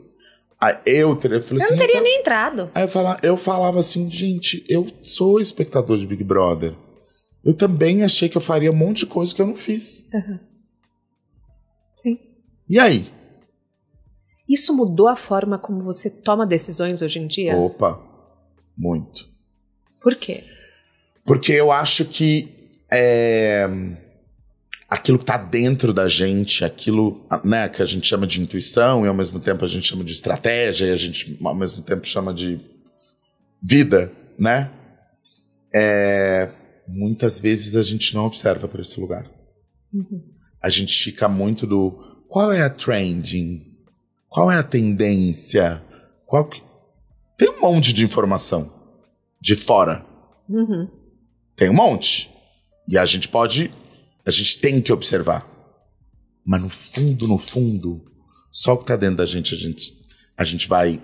Eu não teria nem entrado. Aí eu falava assim, gente, eu sou espectador de Big Brother. Eu também achei que eu faria um monte de coisa que eu não fiz. Uhum. Sim. E aí? Isso mudou a forma como você toma decisões hoje em dia? Opa, muito. Por quê? Porque eu acho que aquilo que tá dentro da gente, aquilo, né, que a gente chama de intuição e ao mesmo tempo a gente chama de estratégia e a gente ao mesmo tempo chama de vida, né? Muitas vezes a gente não observa por esse lugar. Uhum. A gente fica muito qual é a trending? Qual é a tendência? Tem um monte de informação de fora. Uhum. Tem um monte. E a gente tem que observar. Mas no fundo, só o que tá dentro da gente, a gente vai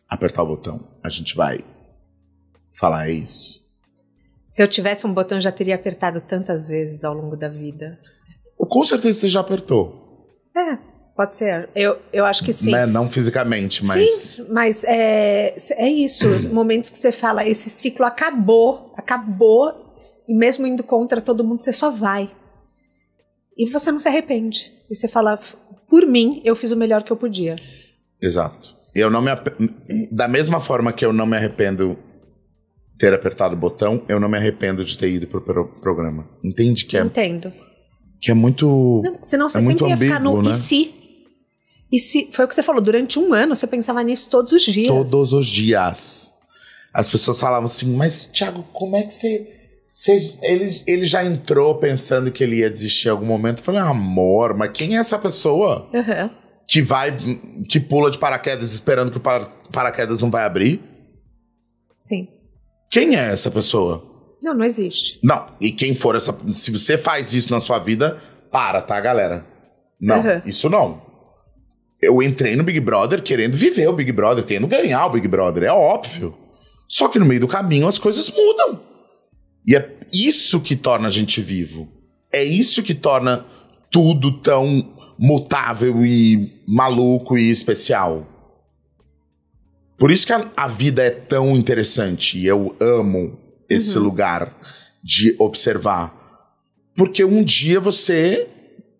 apertar o botão. A gente vai falar, é isso. Se eu tivesse um botão, já teria apertado tantas vezes ao longo da vida. Com certeza você já apertou. Pode ser. Eu acho que sim. Né? Não fisicamente, mas... Sim, mas é isso. Os momentos que você fala, esse ciclo acabou, e mesmo indo contra todo mundo, você só vai. E você não se arrepende. E você fala, por mim, eu fiz o melhor que eu podia. Exato. Da mesma forma que eu não me arrependo de ter apertado o botão, eu não me arrependo de ter ido pro programa. Entende que Entendo. Que é muito... Não, senão você muito sempre ia ambíguo, ficar no né? E se? Foi o que você falou, durante um ano você pensava nisso todos os dias. Todos os dias. As pessoas falavam assim, mas Thiago, como é que você ele já entrou pensando que ele ia desistir em algum momento? Eu falei, amor, mas quem é essa pessoa? Uhum. Que pula de paraquedas esperando que o paraquedas não vai abrir? Sim. Quem é essa pessoa? Não existe. Não, e quem for essa... Se você faz isso na sua vida, tá, galera? Não, Isso não. Eu entrei no Big Brother querendo viver o Big Brother, querendo ganhar o Big Brother, é óbvio. Só que no meio do caminho as coisas mudam. E é isso que torna a gente vivo. É isso que torna tudo tão mutável e maluco e especial. Por isso que a vida é tão interessante. E eu amo esse lugar de observar. Porque um dia você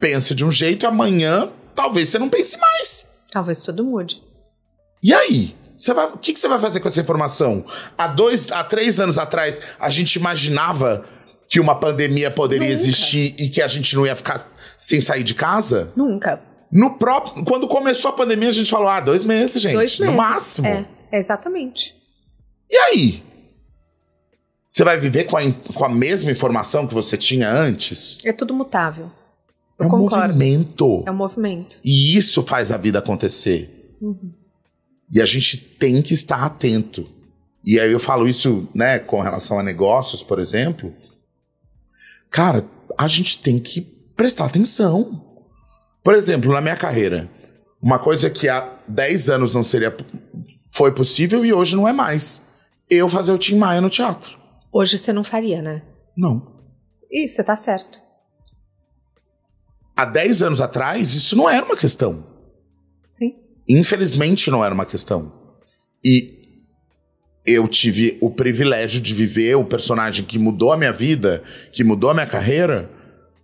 pensa de um jeito e amanhã talvez você não pense mais. Talvez tudo mude. E aí? O que você vai fazer com essa informação? Há 3 anos atrás, a gente imaginava que uma pandemia poderia existir e que a gente não ia ficar sem sair de casa? Nunca. Quando começou a pandemia, a gente falou, 2 meses, gente. 2 meses. No máximo. Exatamente. E aí? Você vai viver com a mesma informação que você tinha antes? É tudo mutável. Eu concordo. É um movimento. E isso faz a vida acontecer. E a gente tem que estar atento. E aí eu falo isso, né, com relação a negócios, por exemplo. Cara, a gente tem que prestar atenção. Por exemplo, na minha carreira, uma coisa que há 10 anos não foi possível e hoje não é mais. Eu fazer o Tim Maia no teatro. Hoje você não faria, né? Não. E você tá certo. Há 10 anos atrás, isso não era uma questão. Sim. Infelizmente, não era uma questão. E eu tive o privilégio de viver um personagem que mudou a minha vida, que mudou a minha carreira,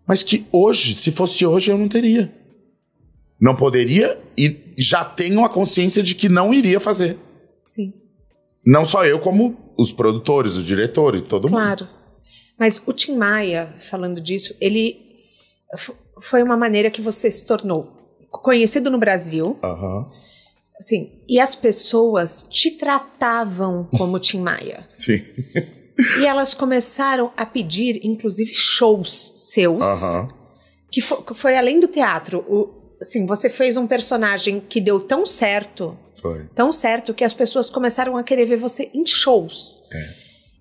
mas que hoje, se fosse hoje, eu não teria. Não poderia e já tenho a consciência de que não iria fazer. Sim. Não só eu, como os produtores, o diretor e todo mundo. Claro. Mas o Tim Maia, falando disso, ele foi uma maneira que você se tornou conhecido no Brasil. Assim, e as pessoas te tratavam como Tim Maia. Sim. E elas começaram a pedir, inclusive, shows seus. Que foi além do teatro. Assim, você fez um personagem que deu tão certo. Foi. Tão certo que as pessoas começaram a querer ver você em shows.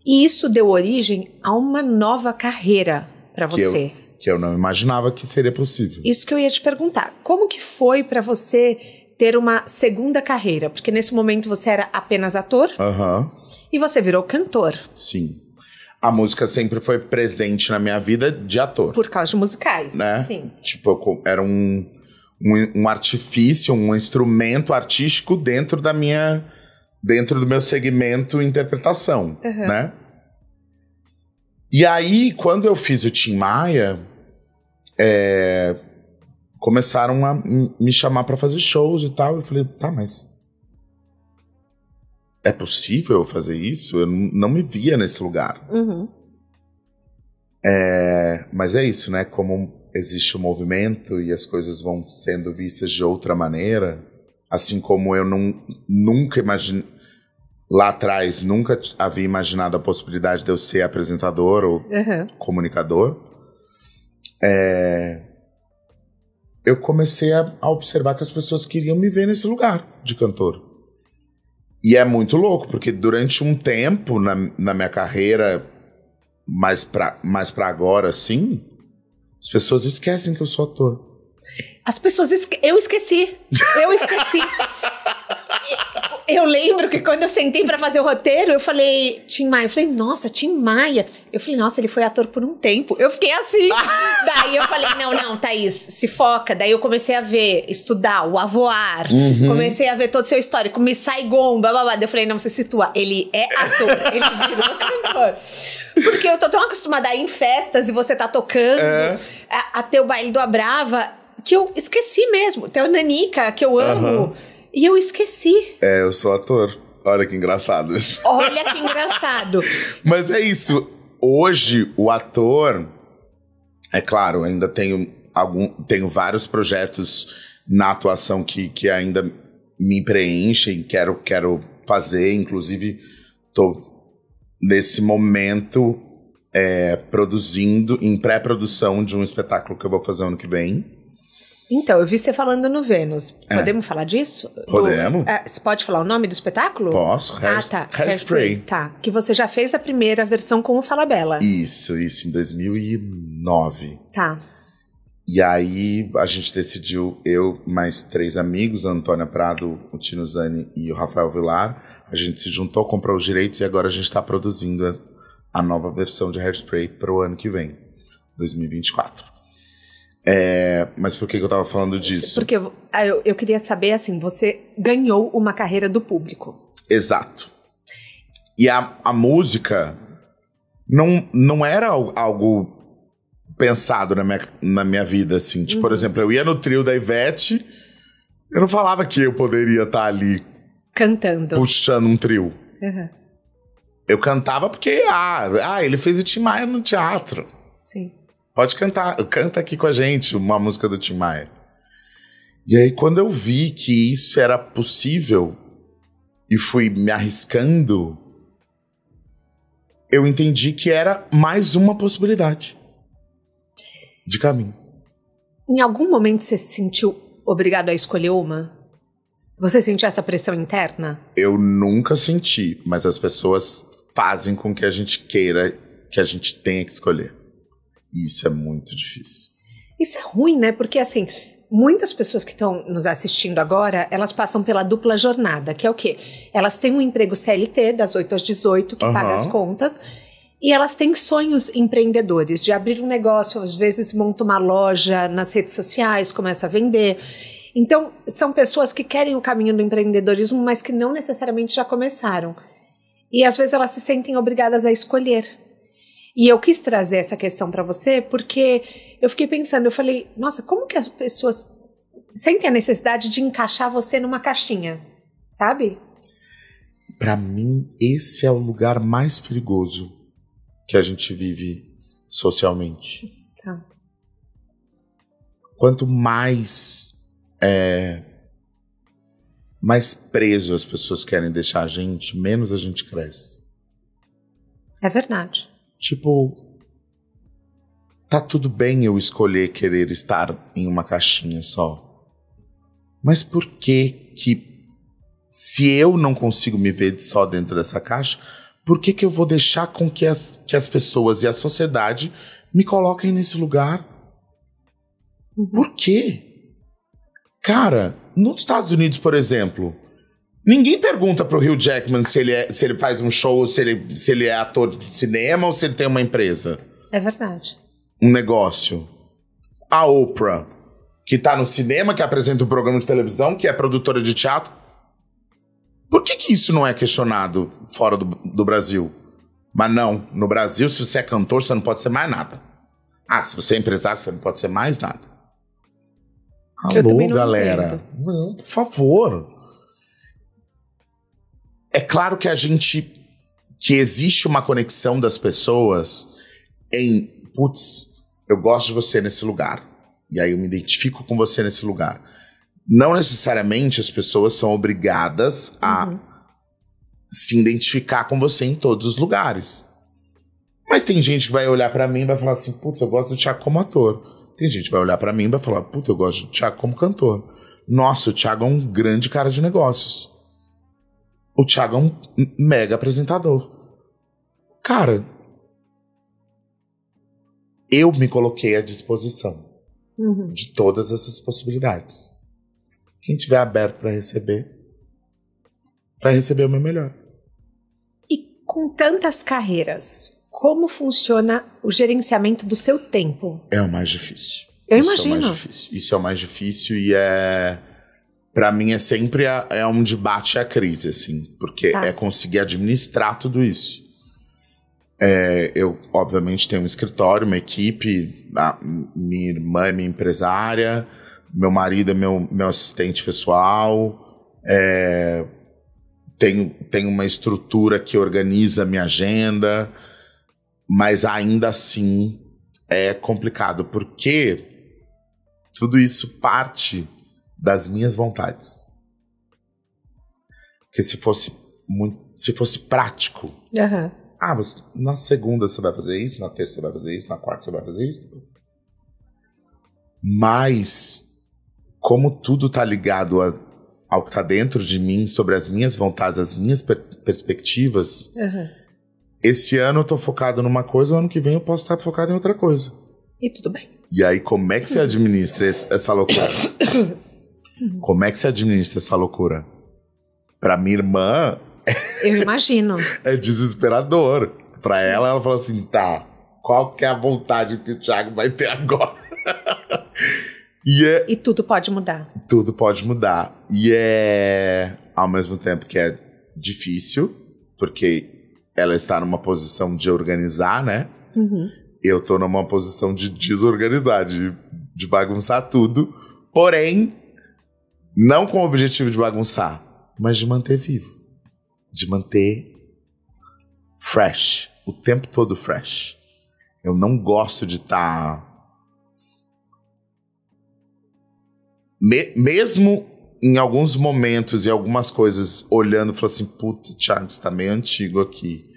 E isso deu origem a uma nova carreira para você. Que eu não imaginava que seria possível. Isso que eu ia te perguntar. Como que foi para você ter uma segunda carreira? Porque nesse momento você era apenas ator e você virou cantor. Sim. A música sempre foi presente na minha vida de ator. Por causa de musicais. Né? Sim. Tipo, era um artifício, um instrumento artístico dentro do meu segmento interpretação, né? E aí, quando eu fiz o Tim Maia, começaram a me chamar pra fazer shows e tal. Eu falei, tá, mas é possível eu fazer isso? Eu não me via nesse lugar. Mas é isso, né? Como existe o movimento e as coisas vão sendo vistas de outra maneira, assim como eu nunca imaginei, lá atrás, nunca havia imaginado a possibilidade de eu ser apresentador ou comunicador, eu comecei a observar que as pessoas queriam me ver nesse lugar de cantor. E é muito louco, porque durante um tempo na minha carreira, mais pra agora, assim, as pessoas esquecem que eu sou ator. As pessoas... Eu esqueci. Eu lembro que quando eu sentei pra fazer o roteiro, eu falei, Tim Maia. Eu falei, nossa, Tim Maia. Eu falei, nossa, ele foi ator por um tempo. Eu fiquei assim. Daí eu falei, não, Thaís, se foca. Daí eu comecei a ver, estudar, o Avoar. Comecei a ver todo o seu histórico, Miss Saigon, blá, blá, blá. Daí eu falei, não, você situa. Ele é ator, ele virou cantor. Porque eu tô tão acostumada a ir em festas e você tá tocando, a ter o baile do Abrava, que eu esqueci mesmo. Tem o Nanica, que eu amo. E eu esqueci. Eu sou ator. Olha que engraçado isso. Olha que engraçado. Mas é isso. Hoje, o ator... É claro, ainda tenho vários projetos na atuação que ainda me preenchem. Quero fazer. Inclusive, tô nesse momento produzindo, em pré-produção de um espetáculo que eu vou fazer ano que vem. Então, eu vi você falando no Vênus. Podemos falar disso? Podemos. Você pode falar o nome do espetáculo? Posso. Hairspray. Tá. Que você já fez a primeira versão com o Falabella. Isso, em 2009. Tá. E aí, a gente decidiu, eu mais 3 amigos, a Antônia Prado, o Tino Zani e o Rafael Vilar, a gente se juntou, comprou os direitos e agora a gente está produzindo a nova versão de Hairspray para o ano que vem, 2024. Mas por que eu tava falando disso? Porque eu queria saber, assim, você ganhou uma carreira do público. Exato. E a música não era algo pensado na minha vida, assim. Tipo, por exemplo, eu ia no trio da Ivete, eu não falava que eu poderia estar ali cantando, puxando um trio. Eu cantava porque, ele fez o Tim Maia no teatro. Sim. Pode cantar, canta aqui com a gente uma música do Tim Maia. E aí, quando eu vi que isso era possível e fui me arriscando, eu entendi que era mais uma possibilidade de caminho. Em algum momento você se sentiu obrigado a escolher uma? Você sentiu essa pressão interna? Eu nunca senti, mas as pessoas fazem com que a gente queira, que a gente tenha que escolher. E isso é muito difícil. Isso é ruim, né? Porque, assim, muitas pessoas que estão nos assistindo agora, elas passam pela dupla jornada, que é o quê? Elas têm um emprego CLT, das 8 às 18, que paga as contas, e elas têm sonhos empreendedores, de abrir um negócio, às vezes monta uma loja nas redes sociais, começa a vender. Então, são pessoas que querem o caminho do empreendedorismo, mas que não necessariamente já começaram. E, às vezes, elas se sentem obrigadas a escolher. E eu quis trazer essa questão para você porque eu fiquei pensando, eu falei, nossa, como que as pessoas sentem a necessidade de encaixar você numa caixinha, sabe? Para mim, esse é o lugar mais perigoso que a gente vive socialmente. Tá. Quanto mais preso as pessoas querem deixar a gente, menos a gente cresce. É verdade. Tipo, tá tudo bem eu escolher querer estar em uma caixinha só. Mas por que, se eu não consigo me ver só dentro dessa caixa, por que eu vou deixar com que as pessoas e a sociedade me coloquem nesse lugar? Por quê? Cara, nos Estados Unidos, por exemplo, ninguém pergunta pro Hugh Jackman se ele faz um show, se ele é ator de cinema ou se ele tem uma empresa. É verdade. Um negócio. A Oprah, que tá no cinema, que apresenta um programa de televisão, que é produtora de teatro. Por que isso não é questionado fora do Brasil? Mas não, no Brasil, se você é cantor, você não pode ser mais nada. Se você é empresário, você não pode ser mais nada. Alô, galera. Entendo. Não, por favor. É claro que que existe uma conexão das pessoas em, putz, eu gosto de você nesse lugar. E aí eu me identifico com você nesse lugar. Não necessariamente as pessoas são obrigadas a se identificar com você em todos os lugares. Mas tem gente que vai olhar pra mim e vai falar assim, putz, eu gosto do Thiago como ator. Tem gente que vai olhar pra mim e vai falar, putz, eu gosto do Thiago como cantor. Nossa, o Thiago é um grande cara de negócios. O Thiago é um mega apresentador. Cara, eu me coloquei à disposição de todas essas possibilidades. Quem tiver aberto para receber, vai receber o meu melhor. E com tantas carreiras, como funciona o gerenciamento do seu tempo? É o mais difícil. Eu imagino. Isso é o mais difícil e pra mim é sempre um debate à crise, assim, porque é conseguir administrar tudo isso. Eu, obviamente, tenho um escritório, uma equipe, minha irmã é minha empresária, meu marido é meu assistente pessoal, tenho uma estrutura que organiza a minha agenda, mas ainda assim é complicado, porque tudo isso parte das minhas vontades. Porque se fosse prático, na segunda você vai fazer isso, na terça você vai fazer isso, na quarta você vai fazer isso. Mas, como tudo tá ligado ao que tá dentro de mim, sobre as minhas vontades, as minhas perspectivas, esse ano eu tô focado numa coisa, o ano que vem eu posso estar focado em outra coisa. E tudo bem. E aí, como é que você administra essa loucura? Como é que você administra essa loucura? Pra minha irmã... Eu imagino. É desesperador. Pra ela fala assim, tá, qual que é a vontade que o Thiago vai ter agora? E tudo pode mudar. Tudo pode mudar. E ao mesmo tempo que é difícil, porque ela está numa posição de organizar, né? Eu tô numa posição de desorganizar, de bagunçar tudo. Porém, não com o objetivo de bagunçar, mas de manter vivo. De manter fresh. O tempo todo fresh. Eu não gosto de estar... Mesmo em alguns momentos e algumas coisas, olhando e falando assim, puta, Thiago, você tá meio antigo aqui.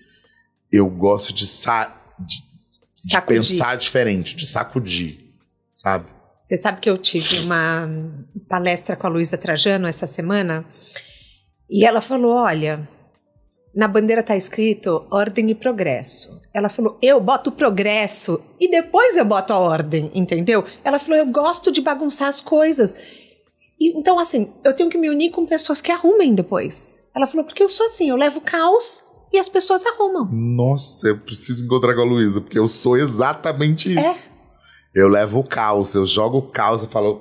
Eu gosto de pensar diferente, de sacudir, sabe? Você sabe que eu tive uma palestra com a Luísa Trajano essa semana e ela falou, olha, na bandeira tá escrito ordem e progresso. Ela falou, eu boto o progresso e depois eu boto a ordem, entendeu? Ela falou, eu gosto de bagunçar as coisas. E, então, assim, eu tenho que me unir com pessoas que arrumem depois. Ela falou, porque eu sou assim, eu levo caos e as pessoas arrumam. Nossa, eu preciso encontrar com a Luísa, porque eu sou exatamente isso. Eu levo o caos, eu jogo o caos e falo,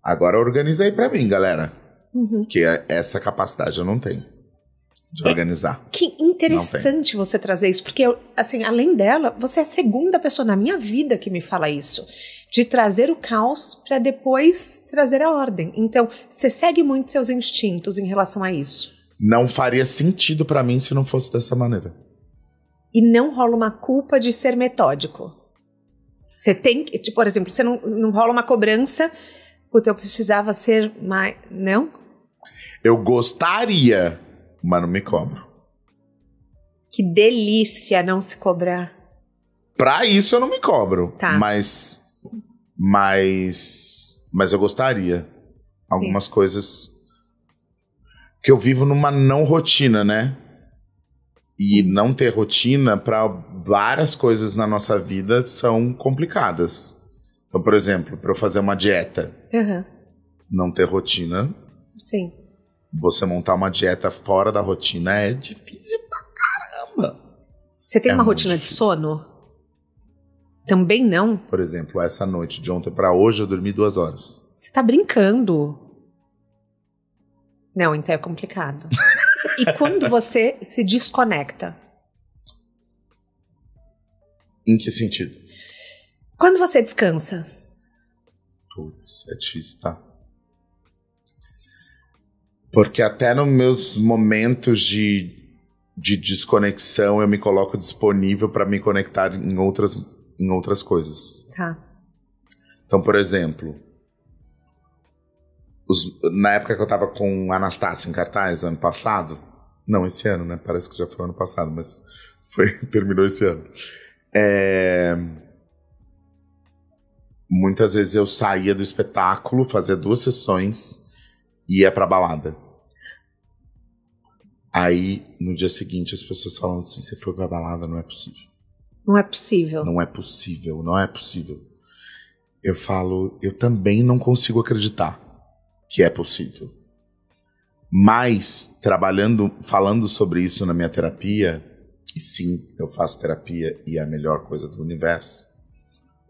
agora organiza aí pra mim, galera. Que essa capacidade eu não tenho de organizar. Que interessante você trazer isso, porque, assim, além dela, você é a segunda pessoa na minha vida que me fala isso. De trazer o caos pra depois trazer a ordem. Então, você segue muito seus instintos em relação a isso. Não faria sentido pra mim se não fosse dessa maneira. E não rola uma culpa de ser metódico. Você tem que, tipo, por exemplo, você não rola uma cobrança, puta, eu precisava ser mais... Não? Eu gostaria, mas não me cobro. Que delícia não se cobrar. Pra isso eu não me cobro. Tá. Mas eu gostaria. Algumas coisas... Que eu vivo numa não rotina, né? E não ter rotina para várias coisas na nossa vida são complicadas. Então, por exemplo, para eu fazer uma dieta, não ter rotina. Sim. Você montar uma dieta fora da rotina é difícil pra caramba. Você tem uma rotina de sono? Também não? Por exemplo, essa noite, de ontem para hoje, eu dormi 2 horas. Você tá brincando. Não, então é complicado. E quando você se desconecta? Em que sentido? Quando você descansa? Putz, é difícil, tá? Porque até nos meus momentos de desconexão eu me coloco disponível para me conectar em outras coisas. Tá. Então, por exemplo, na época que eu tava com Anastácia em cartaz, ano passado... Não, esse ano, né? Parece que já foi ano passado, mas terminou esse ano. Muitas vezes eu saía do espetáculo, fazia 2 sessões e ia pra balada. Aí, no dia seguinte, as pessoas falam assim, você foi pra balada, não é possível. Não é possível. Não é possível, não é possível. Eu falo, eu também não consigo acreditar que é possível. Mas, falando sobre isso na minha terapia, e sim, eu faço terapia e é a melhor coisa do universo.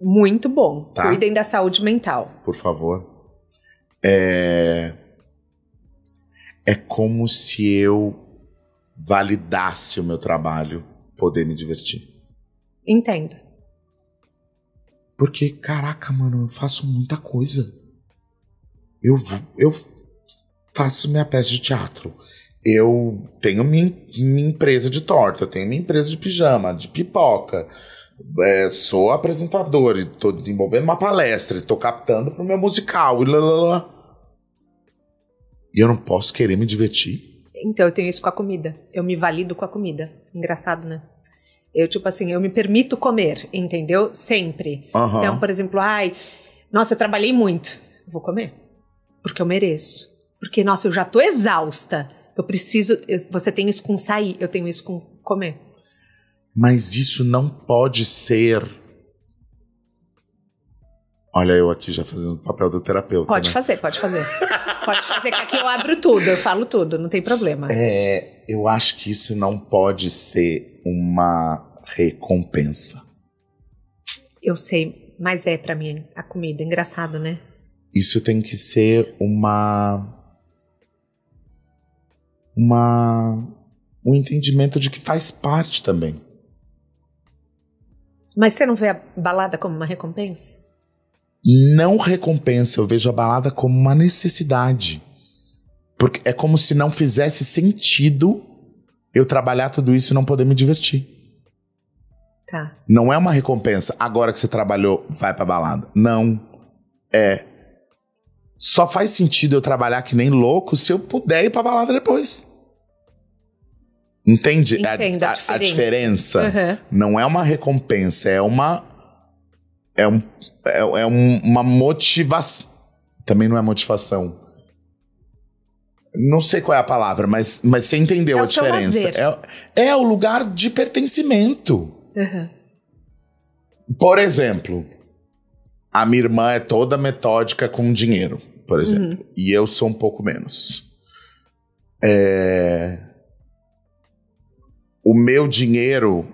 Muito bom. Tá? Cuidem da saúde mental. Por favor. É como se eu validasse o meu trabalho, poder me divertir. Entendo. Porque, caraca, mano, eu faço muita coisa. Eu faço minha peça de teatro. Eu tenho minha empresa de torta, eu tenho minha empresa de pijama, de pipoca. Sou apresentador e tô desenvolvendo uma palestra, e tô captando pro meu musical e lá. E eu não posso querer me divertir? Então, eu tenho isso com a comida. Eu me valido com a comida. Engraçado, né? Eu, tipo assim, eu me permito comer, entendeu? Sempre. Então, por exemplo, nossa, eu trabalhei muito. Eu vou comer. Porque eu mereço. Porque, nossa, eu já tô exausta. Eu preciso... Você tem isso com sair, eu tenho isso com comer. Mas isso não pode ser... Olha, eu aqui já fazendo o papel do terapeuta. Pode né? fazer. Pode fazer, que aqui eu abro tudo, eu falo tudo, não tem problema. Eu acho que isso não pode ser uma recompensa. Eu sei, mas é pra mim a comida. Engraçado, né? Isso tem que ser um entendimento de que faz parte também. Mas você não vê a balada como uma recompensa? Não recompensa, eu vejo a balada como uma necessidade. Porque é como se não fizesse sentido eu trabalhar tudo isso e não poder me divertir. Tá. Não é uma recompensa. Agora que você trabalhou, vai pra balada. Não. Só faz sentido eu trabalhar que nem louco se eu puder ir pra balada depois. Entende? Entendo A diferença não é uma recompensa, é uma uma motivação. Também não é motivação. Não sei qual é a palavra, mas você entendeu a diferença. É o lugar de pertencimento. Uhum. Por exemplo, a minha irmã é toda metódica com dinheiro, por exemplo. E eu sou um pouco menos. O meu dinheiro,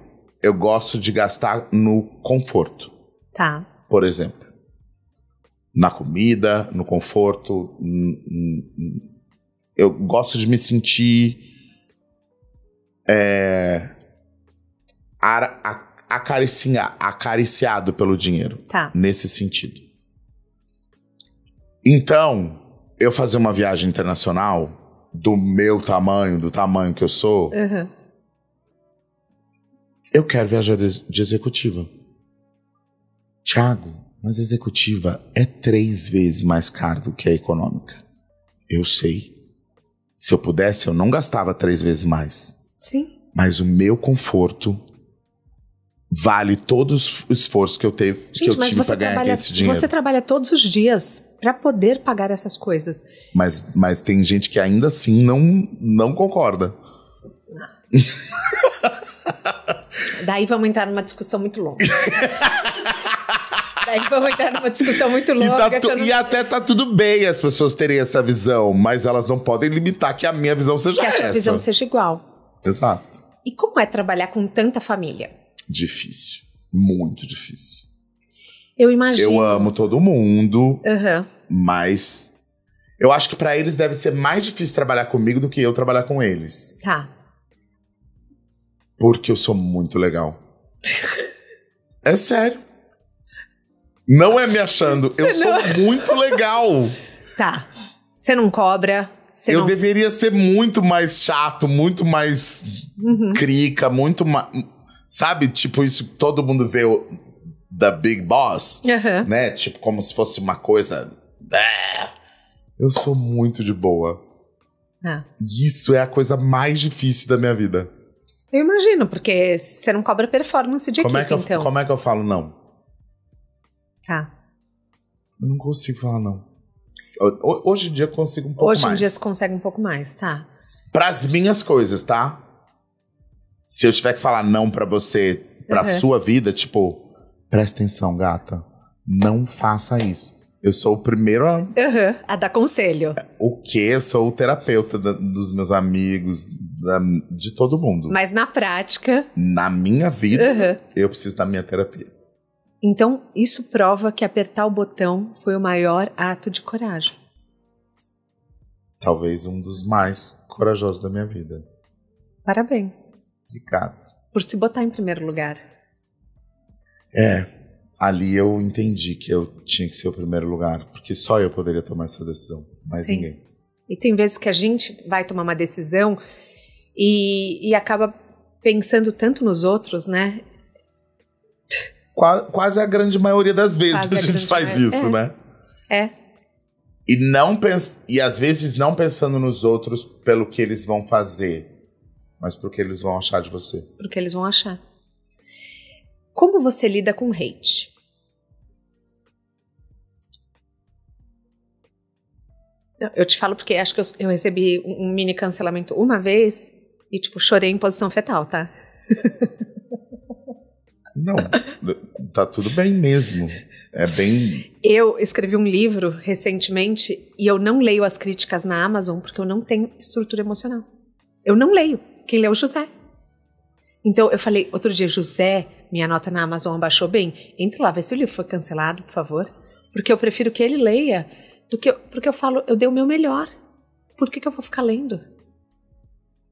eu gosto de gastar no conforto. Tá. Por exemplo, na comida, no conforto. Eu gosto de me sentir acariciado pelo dinheiro. Tá. Nesse sentido. Então, eu fazer uma viagem internacional do meu tamanho, do tamanho que eu sou, eu quero viajar de executiva. Thiago, mas a executiva é 3 vezes mais cara do que a econômica. Eu sei. Se eu pudesse, eu não gastava 3 vezes mais. Sim. Mas o meu conforto vale todo o esforço que eu tenho, que eu tive para ganhar esse dinheiro. Você trabalha todos os dias para poder pagar essas coisas. Mas tem gente que ainda assim não concorda. Daí vamos entrar numa discussão muito longa. E até tá tudo bem as pessoas terem essa visão, mas elas não podem limitar que a minha visão seja essa. Que a sua visão seja igual. Exato. E como é trabalhar com tanta família? Difícil. Muito difícil. Eu imagino. Eu amo todo mundo, mas eu acho que pra eles deve ser mais difícil trabalhar comigo do que eu trabalhar com eles. Tá. Porque eu sou muito legal. É sério. Não é me achando, eu sou muito legal. Tá. Você não cobra. Eu deveria ser muito mais chato, muito mais crica, muito mais... Sabe, tipo isso que todo mundo vê da Big Boss, né? Tipo, como se fosse uma coisa... Eu sou muito de boa. E isso é a coisa mais difícil da minha vida. Eu imagino, porque você não cobra performance de equipe, então. Como é que eu falo não? Tá. Eu não consigo falar não. Hoje em dia eu consigo um pouco mais. Hoje em dia você consegue um pouco mais, tá? Pras minhas coisas, tá? Se eu tiver que falar não pra você, pra sua vida, tipo, presta atenção, gata. Não faça isso. Eu sou o primeiro a dar conselho. O quê? Eu sou o terapeuta dos meus amigos, de todo mundo. Mas na prática... Na minha vida, eu preciso da minha terapia. Então, isso prova que apertar o botão foi o maior ato de coragem. Talvez um dos mais corajosos da minha vida. Parabéns. Obrigado. Por se botar em primeiro lugar. Ali eu entendi que eu tinha que ser o primeiro lugar, porque só eu poderia tomar essa decisão, mais ninguém. E tem vezes que a gente vai tomar uma decisão e acaba pensando tanto nos outros, né? Quase a grande maioria das vezes a gente faz isso, né? E às vezes não pensando nos outros pelo que eles vão fazer, mas pelo que eles vão achar de você. Porque eles vão achar. Como você lida com hate? Eu te falo porque acho que eu recebi um mini cancelamento uma vez e, tipo, chorei em posição fetal, tá? Não, tá tudo bem mesmo. É bem... Eu escrevi um livro recentemente e eu não leio as críticas na Amazon porque eu não tenho estrutura emocional. Eu não leio. Quem lê é o José. Então, eu falei, outro dia, José, minha nota na Amazon abaixou bem. Entre lá, vê se o livro foi cancelado, por favor. Porque eu prefiro que ele leia, porque eu falo, eu dei o meu melhor. Por que eu vou ficar lendo?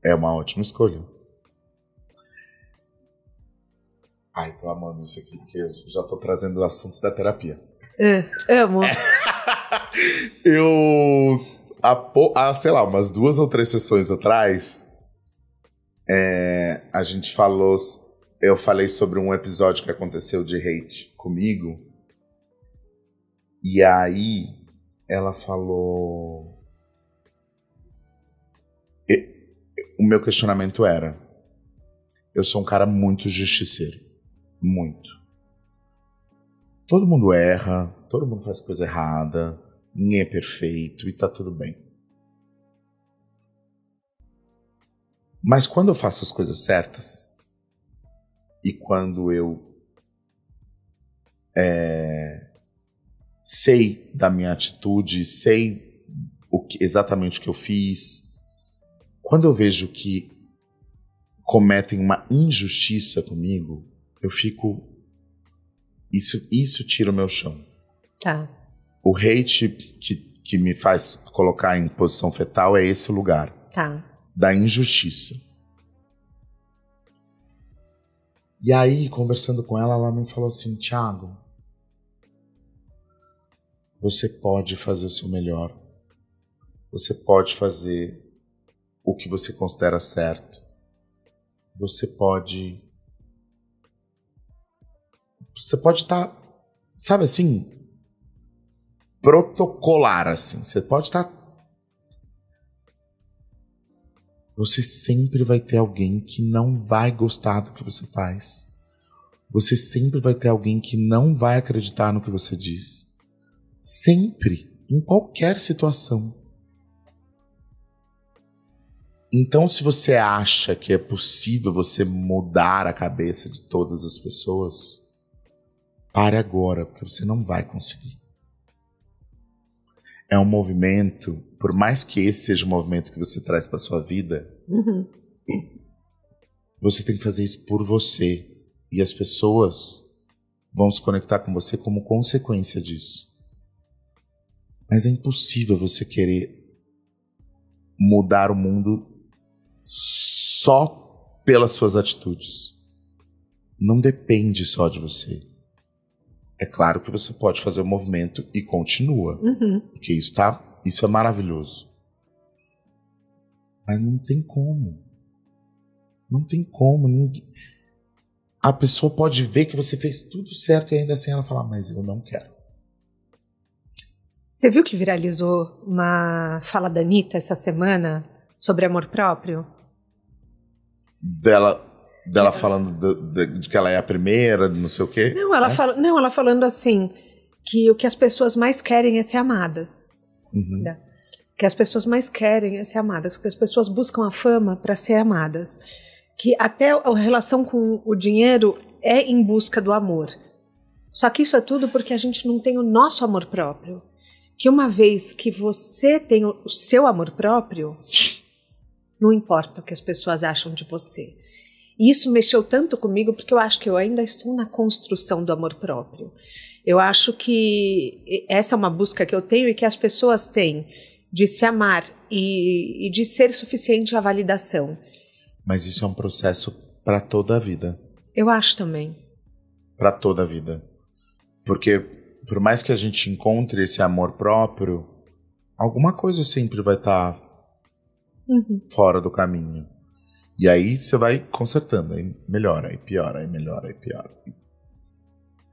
É uma ótima escolha. Ai, tô amando isso aqui, porque eu já tô trazendo assuntos da terapia. Amo. Sei lá, umas 2 ou 3 sessões atrás... a gente eu falei sobre um episódio que aconteceu de hate comigo. E aí ela falou... O meu questionamento era... Eu sou um cara muito justiceiro. Muito. Todo mundo erra, todo mundo faz coisa errada, ninguém é perfeito e tá tudo bem. Mas quando eu faço as coisas certas e quando eu sei da minha atitude, sei exatamente o que eu fiz, quando eu vejo que cometem uma injustiça comigo, eu fico... Isso tira o meu chão. Tá. O hate que me faz colocar em posição fetal é esse lugar. Tá. Da injustiça. E aí, conversando com ela, ela me falou assim: Thiago, você pode fazer o seu melhor. Você pode fazer o que você considera certo. Você pode estar, sabe assim, protocolar, assim. Você pode estar... Você sempre vai ter alguém que não vai gostar do que você faz. Você sempre vai ter alguém que não vai acreditar no que você diz. Sempre, em qualquer situação. Então, se você acha que é possível você mudar a cabeça de todas as pessoas, pare agora, porque você não vai conseguir. É um movimento, por mais que esse seja o movimento que você traz para sua vida, você tem que fazer isso por você. E as pessoas vão se conectar com você como consequência disso. Mas é impossível você querer mudar o mundo só pelas suas atitudes. Não depende só de você. É claro que você pode fazer o movimento e continua. Porque isso é maravilhoso. Mas não tem como. Não tem como. A pessoa pode ver que você fez tudo certo e ainda assim ela fala: mas eu não quero. Você viu que viralizou uma fala da Anitta essa semana sobre amor próprio? Dela falando de que ela é a primeira, não sei o quê? Não, ela falando assim, que o que as pessoas mais querem é ser amadas. Né? Que as pessoas mais querem é ser amadas, que as pessoas buscam a fama para ser amadas. Que até a relação com o dinheiro é em busca do amor. Só que isso é tudo porque a gente não tem o nosso amor próprio. Que uma vez que você tem o seu amor próprio, não importa o que as pessoas acham de você. E isso mexeu tanto comigo porque eu acho que eu ainda estou na construção do amor próprio. Eu acho que essa é uma busca que eu tenho e que as pessoas têm de se amar e de ser suficiente à validação. Mas isso é um processo para toda a vida. Eu acho também. Para toda a vida. Porque por mais que a gente encontre esse amor próprio, alguma coisa sempre vai estar fora do caminho. E aí você vai consertando, aí melhora, aí piora, aí melhora, aí piora.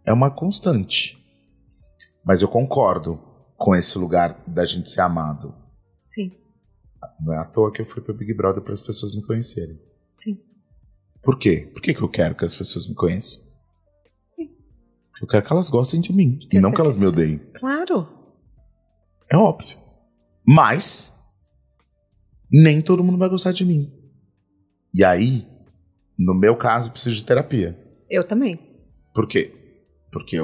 É uma constante. Mas eu concordo com esse lugar da gente ser amado. Sim. Não é à toa que eu fui pro Big Brother para as pessoas me conhecerem. Sim. Por quê? Por que eu quero que as pessoas me conheçam? Sim. Porque eu quero que elas gostem de mim, e não que elas me odeiem. Claro. É óbvio. Mas nem todo mundo vai gostar de mim. E aí, no meu caso, eu preciso de terapia. Eu também. Por quê? Porque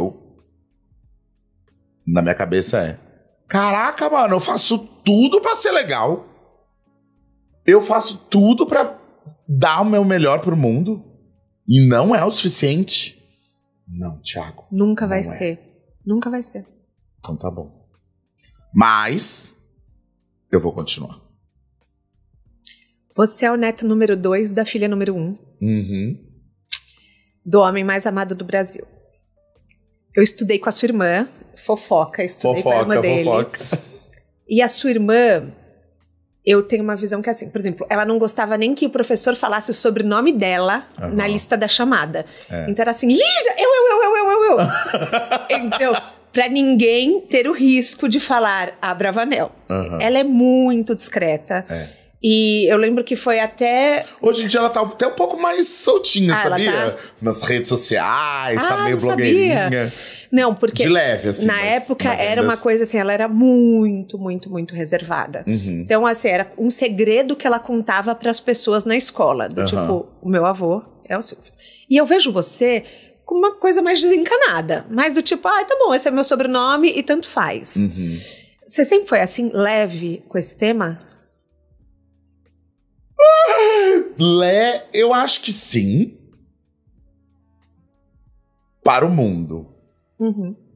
na minha cabeça caraca, mano, eu faço tudo pra ser legal. Eu faço tudo pra dar o meu melhor pro mundo. E não é o suficiente. Não, Thiago. Nunca vai ser. Nunca vai ser. Então tá bom. Mas eu vou continuar. Você é o neto número 2 da filha número 1. Do homem mais amado do Brasil. Eu estudei com a sua irmã, fofoca, estudei com a irmã dele. E a sua irmã, eu tenho uma visão que é assim, por exemplo, ela não gostava nem que o professor falasse o sobrenome dela na lista da chamada. Então era assim, Lígia, eu. Então, pra ninguém ter o risco de falar a Bravanel. Ela é muito discreta. E eu lembro que foi até... Hoje em dia ela tá até um pouco mais soltinha, sabia? Ela tá... Nas redes sociais, tá meio não blogueirinha. Sabia. Não, porque de leve, assim. na época era uma coisa assim, ela era muito, muito, muito reservada. Então, assim, era um segredo que ela contava para as pessoas na escola. Do tipo, o meu avô é o Silvio. E eu vejo você com uma coisa mais desencanada. Mais do tipo, tá bom, esse é meu sobrenome e tanto faz. Você sempre foi assim, leve com esse tema? Eu acho que sim. Para o mundo.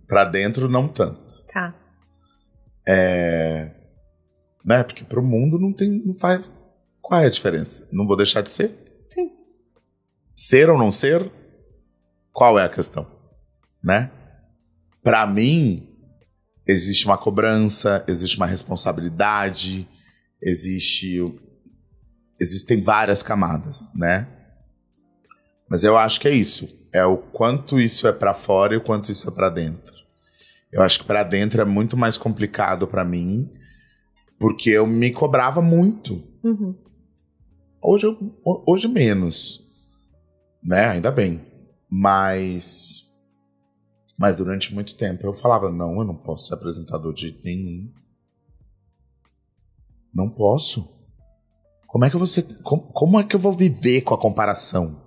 Para dentro, não tanto. Tá. Né? Porque pro mundo não faz... Qual é a diferença? Não vou deixar de ser? Sim. Ser ou não ser? Qual é a questão? Né? Pra mim, existe uma cobrança, existe uma responsabilidade, existem várias camadas, né? Mas eu acho que é isso. É o quanto isso é pra fora e o quanto isso é pra dentro. Eu acho que pra dentro é muito mais complicado pra mim, porque eu me cobrava muito. Hoje menos, né? Ainda bem. Mas durante muito tempo eu falava, não, eu não posso ser apresentador de jeito nenhum. Não posso. Como é que eu vou viver com a comparação?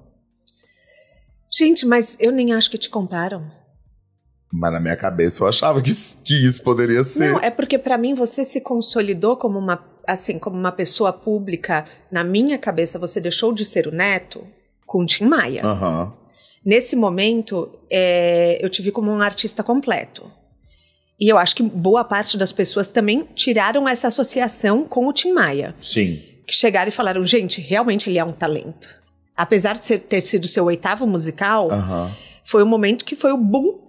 Gente, mas eu nem acho que te comparam. Mas na minha cabeça eu achava que isso poderia ser. Não, é porque pra mim você se consolidou como uma pessoa pública. Na minha cabeça você deixou de ser o Neto com o Tim Maia. Nesse momento, eu te vi como um artista completo. E eu acho que boa parte das pessoas também tiraram essa associação com o Tim Maia. Sim. Que chegaram e falaram, gente, realmente ele é um talento. Apesar de ter sido seu 8º musical, foi um momento que foi o boom,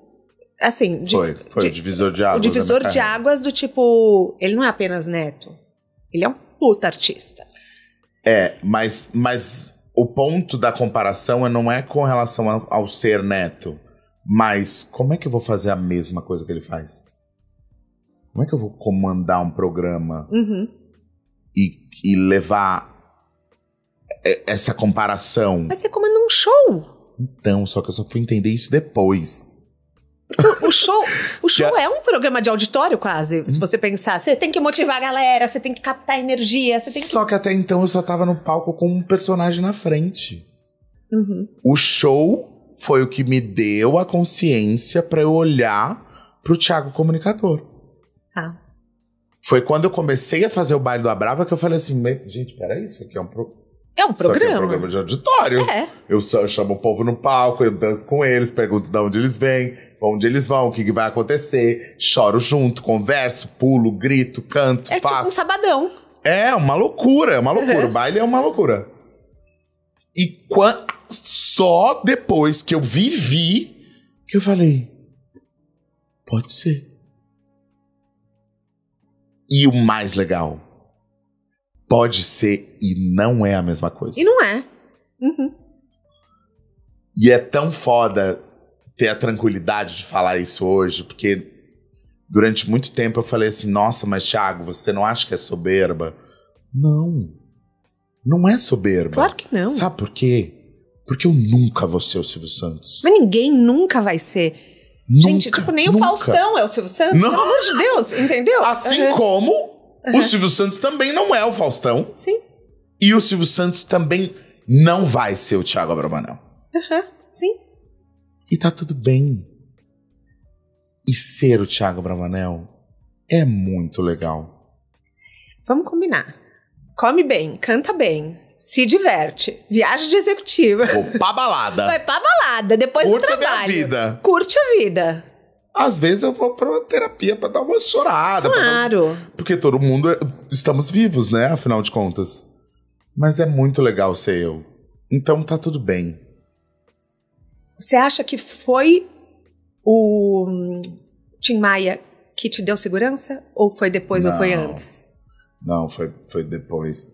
assim... Foi o divisor de águas. O divisor de águas do tipo, ele não é apenas Neto, ele é um puta artista. Mas o ponto da comparação não é com relação ao ser Neto, mas como é que eu vou fazer a mesma coisa que ele faz? Como é que eu vou comandar um programa e levar essa comparação? Mas você comanda um show. Então, só que eu só fui entender isso depois. Porque o show é um programa de auditório quase, se você pensar. Você tem que motivar a galera, você tem que captar energia, você tem que... Só que até então eu só tava no palco com um personagem na frente. O show foi o que me deu a consciência pra eu olhar pro Thiago comunicador. Tá. Foi quando eu comecei a fazer o Baile do Abrava que eu falei assim, gente, peraí, isso aqui é um programa. É um programa. Só que é um programa de auditório. Eu chamo o povo no palco, eu danço com eles, pergunto de onde eles vêm, onde eles vão, o que vai acontecer. Choro junto, converso, pulo, grito, canto, faço. Tipo um sabadão. É uma loucura, O baile é uma loucura. E só depois que eu vivi, que eu falei, pode ser. E o mais legal, pode ser e não é a mesma coisa. E não é. E é tão foda ter a tranquilidade de falar isso hoje, porque durante muito tempo eu falei assim, nossa, mas Thiago, você não acha que é soberba? Não é soberba. Claro que não. Sabe por quê? Porque eu nunca vou ser o Silvio Santos. Mas ninguém nunca vai ser. Gente, tipo, nem o Faustão é o Silvio Santos, pelo amor de Deus, entendeu? Assim como o Silvio Santos também não é o Faustão. Sim. E o Silvio Santos também não vai ser o Thiago Abravanel. Sim. E tá tudo bem. E ser o Thiago Abravanel é muito legal. Vamos combinar. Come bem, canta bem, se diverte, viaja de executiva. Vou pra balada. Vai pra balada, depois do trabalho. Curte a minha vida. Curte a vida. Às vezes eu vou pra uma terapia pra dar uma chorada. Claro. Porque todo mundo... Estamos vivos, né? Afinal de contas. Mas é muito legal ser eu. Então tá tudo bem. Você acha que foi o Tim Maia que te deu segurança? Ou foi depois ou foi antes? Não, foi depois.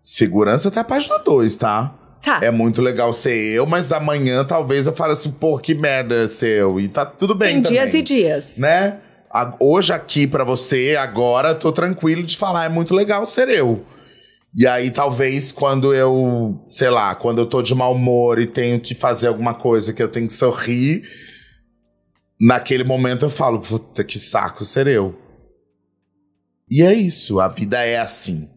Segurança até a página 2, tá? Tá. É muito legal ser eu, mas amanhã talvez eu fale assim, pô, que merda ser eu. E tá tudo bem também. Tem dias e dias. Né? Hoje aqui pra você, agora, tô tranquilo de falar, é muito legal ser eu. E aí talvez quando eu, sei lá, quando eu tô de mau humor e tenho que fazer alguma coisa que eu tenho que sorrir, naquele momento eu falo, puta, que saco ser eu. E é isso, a vida é assim.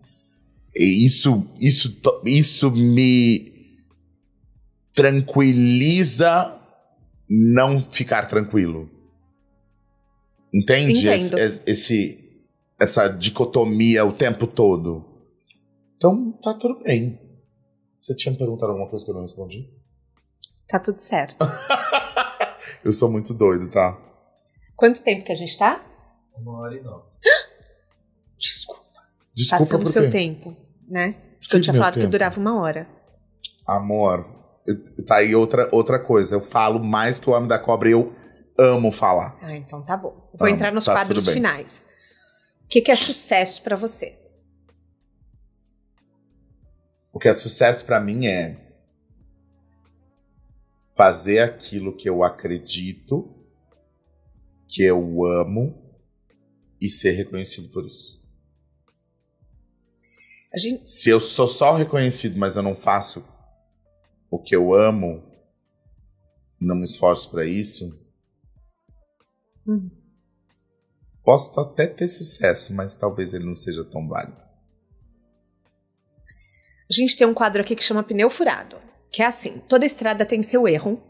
E isso me tranquiliza não ficar tranquilo. Entende? Entendo. Essa dicotomia o tempo todo. Então, tá tudo bem. Você tinha me perguntado alguma coisa que eu não respondi? Tá tudo certo. Eu sou muito doido, tá? Quanto tempo que a gente tá? 1h09. Desculpa. Desculpa Passamos por seu quê? tempo, né? Porque eu tinha meu falado que tempo? durava 1 hora. Amor, tá aí outra coisa. Eu falo mais que o Homem da Cobra e eu amo falar. Ah, então tá bom. Vou entrar nos tá, quadros tudo bem. finais. O que é sucesso pra você? O que é sucesso pra mim é fazer aquilo que eu acredito, que eu amo e ser reconhecido por isso. Se eu sou só reconhecido, mas eu não faço o que eu amo, não me esforço pra isso, posso até ter sucesso, mas talvez ele não seja tão válido. A gente tem um quadro aqui que chama Pneu Furado. Que é assim, toda estrada tem seu erro.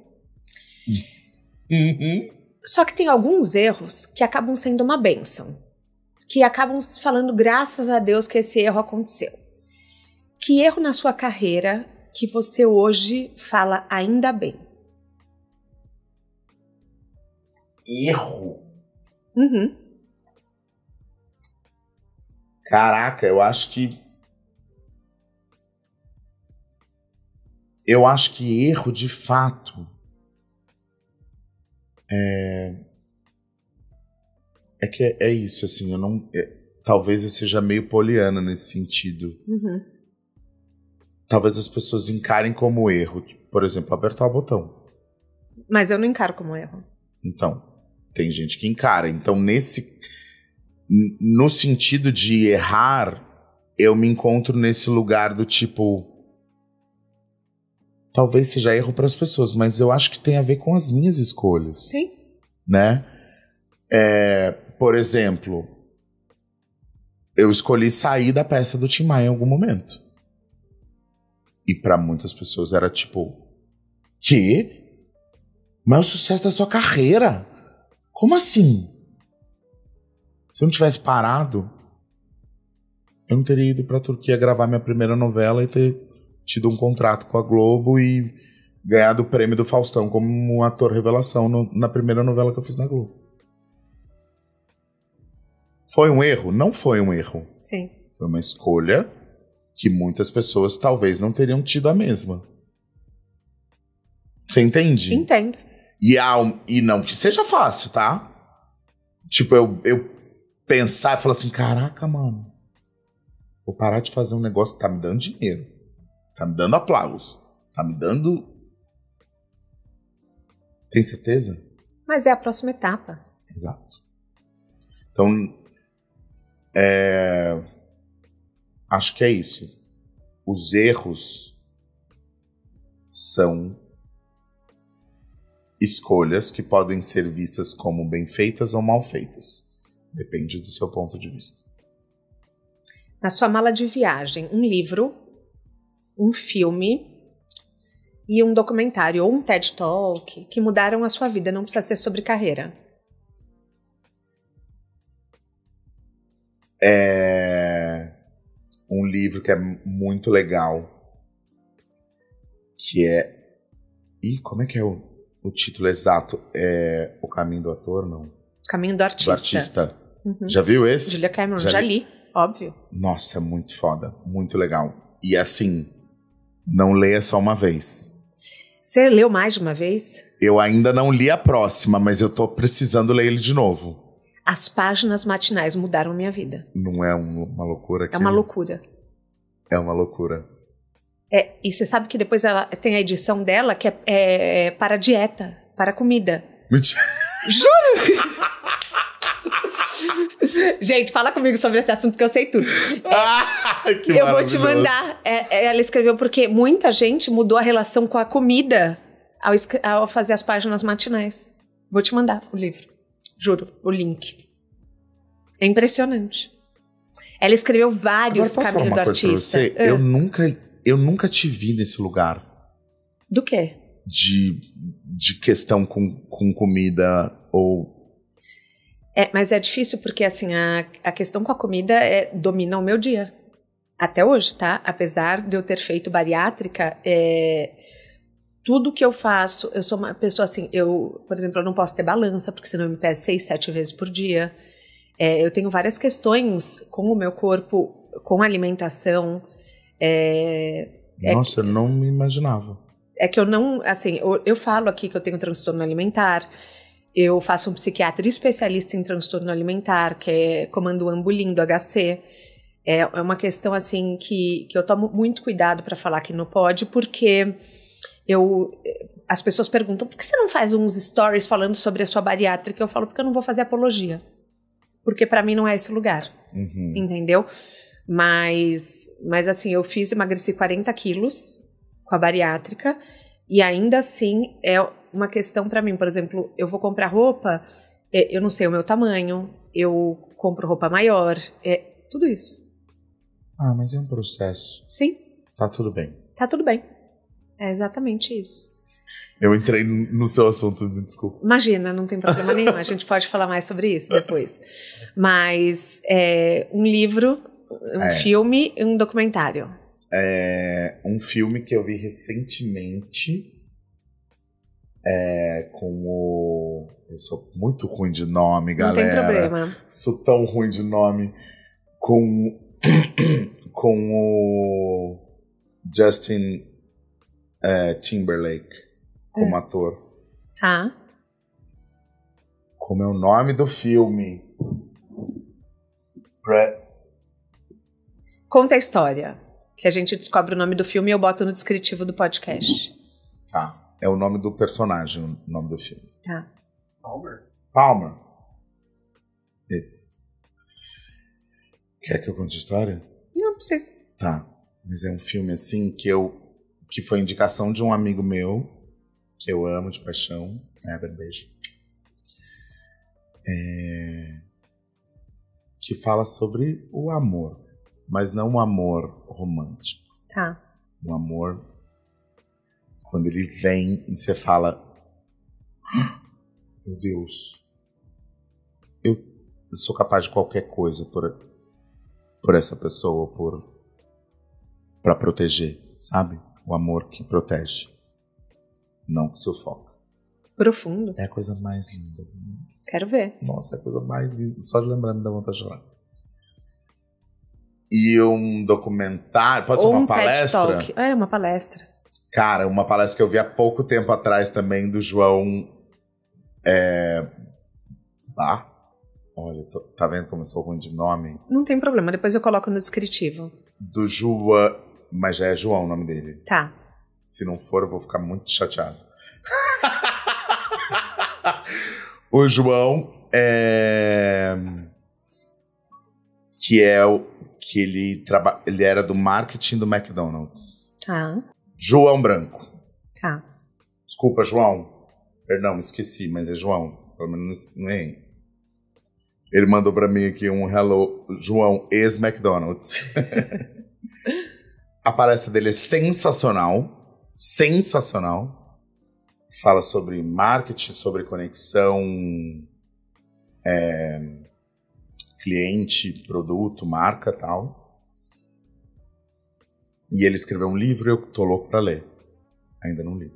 Só que tem alguns erros que acabam sendo uma bênção. Que acabam falando graças a Deus que esse erro aconteceu. Que erro na sua carreira que você hoje fala ainda bem? Erro? Uhum. Caraca, eu acho que erro, de fato, é isso, assim, eu não... talvez eu seja meio poliana nesse sentido. Uhum. Talvez as pessoas encarem como erro. Tipo, por exemplo, apertar o botão. Mas eu não encaro como erro. Então, tem gente que encara. Então, no sentido de errar, eu me encontro nesse lugar do tipo... Talvez seja erro para as pessoas, mas eu acho que tem a ver com as minhas escolhas. Sim. Né? Por exemplo, eu escolhi sair da peça do Tim Maia em algum momento. E para muitas pessoas era tipo... Quê? Mas é o sucesso da sua carreira? Como assim? Se eu não tivesse parado, eu não teria ido pra Turquia gravar minha primeira novela e ter tido um contrato com a Globo e ganhado o prêmio do Faustão como um ator revelação na primeira novela que eu fiz na Globo. Foi um erro? Não foi um erro. Sim. Foi uma escolha que muitas pessoas talvez não teriam tido a mesma. Você entende? Entendo. E não que seja fácil, tá? Tipo, eu pensar e falar assim, caraca, mano, vou parar de fazer um negócio que tá me dando dinheiro. Tá me dando aplausos. Tá me dando... Tem certeza? Mas é a próxima etapa. Exato. Então, acho que é isso. Os erros são escolhas que podem ser vistas como bem feitas ou mal feitas. Depende do seu ponto de vista. Na sua mala de viagem, um livro, um filme e um documentário ou um TED Talk que mudaram a sua vida. Não precisa ser sobre carreira. Um livro que é muito legal, que é... como é que é o título exato? É O Caminho do Ator, não? O Caminho do Artista. Do Artista. Uhum. Já viu esse? Julia Cameron, já li, óbvio. Nossa, é muito foda, muito legal. E assim, não leia só uma vez. Você leu mais de uma vez? Eu ainda não li a próxima, mas eu tô precisando ler ele de novo. As páginas matinais mudaram minha vida. Não é uma loucura? É uma loucura. É uma loucura. E você sabe que depois ela tem a edição dela que é para dieta, para comida. Mentira. Juro! Gente, fala comigo sobre esse assunto que eu sei tudo. Que eu vou te mandar. Ela escreveu porque muita gente mudou a relação com a comida ao fazer as páginas matinais. Vou te mandar o livro. Juro, o link. É impressionante. Ela escreveu vários caminhos do artista. Eu nunca te vi nesse lugar. Do quê? De questão com comida ou... Mas é difícil porque, assim, a questão com a comida domina o meu dia. Até hoje, tá? Apesar de eu ter feito bariátrica, tudo que eu faço, eu sou uma pessoa assim, por exemplo, eu não posso ter balança, porque senão eu me peso 6, 7 vezes por dia. Eu tenho várias questões com o meu corpo, com a alimentação. Nossa, eu não me imaginava. É que eu não, assim, eu falo aqui que eu tenho transtorno alimentar, eu faço um psiquiatra especialista em transtorno alimentar, que comanda o Ambulim do HC. É uma questão, assim, que eu tomo muito cuidado para falar que não pode, porque as pessoas perguntam, por que você não faz uns stories falando sobre a sua bariátrica? Eu falo, porque eu não vou fazer apologia. Porque para mim não é esse o lugar, entendeu? Mas assim, eu emagreci 40 quilos com a bariátrica, e ainda assim é uma questão para mim. Por exemplo, eu vou comprar roupa, eu não sei o meu tamanho, eu compro roupa maior, tudo isso. Ah, mas é um processo. Sim. Tá tudo bem. Tá tudo bem. É exatamente isso. Eu entrei no seu assunto, me desculpa. Imagina, não tem problema nenhum, a gente pode falar mais sobre isso depois. Mas um livro, filme e um documentário. Um filme que eu vi recentemente eu sou muito ruim de nome, galera. Não tem problema. Sou tão ruim de nome. Com o Justin Timberlake como ator. Tá. Como é o nome do filme? Conta a história. Que a gente descobre o nome do filme e eu boto no descritivo do podcast. Tá. É o nome do personagem, o nome do filme. Tá. Palmer. Esse. Quer que eu conte a história? Não precisa. Tá. Mas é um filme, assim, que foi indicação de um amigo meu, que eu amo de paixão. Beijo. Que fala sobre o amor. Mas não um amor romântico. Tá. Um amor quando ele vem e você fala, meu Deus, eu sou capaz de qualquer coisa por essa pessoa, pra proteger, sabe? O amor que protege, não que sufoca. Profundo. É a coisa mais linda do mundo. Quero ver. Nossa, é a coisa mais linda. Só de lembrar me dá vontade de chorar. E um documentário, pode ser uma palestra? TED Talk. Uma palestra. Cara, uma palestra que eu vi há pouco tempo atrás também do João... Olha, tá vendo como eu sou ruim de nome? Não tem problema, depois eu coloco no descritivo. Do João... Mas já é João o nome dele. Tá. Se não for, eu vou ficar muito chateado. O João que ele era do marketing do McDonald's. Tá. João Branco. Tá. Desculpa, João. Perdão, esqueci, mas é João. Pelo menos não é. Ele mandou pra mim aqui um hello, João, ex-McDonald's. A palestra dele é sensacional. Sensacional. Fala sobre marketing, sobre conexão, cliente, produto, marca e tal. E ele escreveu um livro e eu tô louco pra ler. Ainda não li.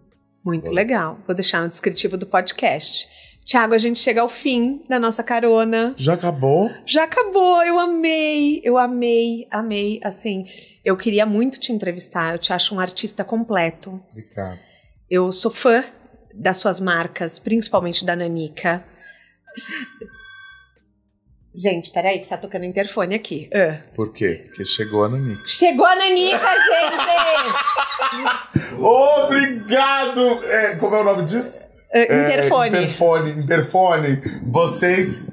Muito legal. Vou deixar no descritivo do podcast. Thiago, a gente chega ao fim da nossa carona. Já acabou? Já acabou. Eu amei. Assim, eu queria muito te entrevistar. Eu te acho um artista completo. Obrigado. Eu sou fã das suas marcas, principalmente da Nanica. Gente, peraí, que tá tocando interfone aqui. Por quê? Porque chegou a Nanica. Chegou a Nanica, gente! Obrigado! Como é o nome disso? Interfone.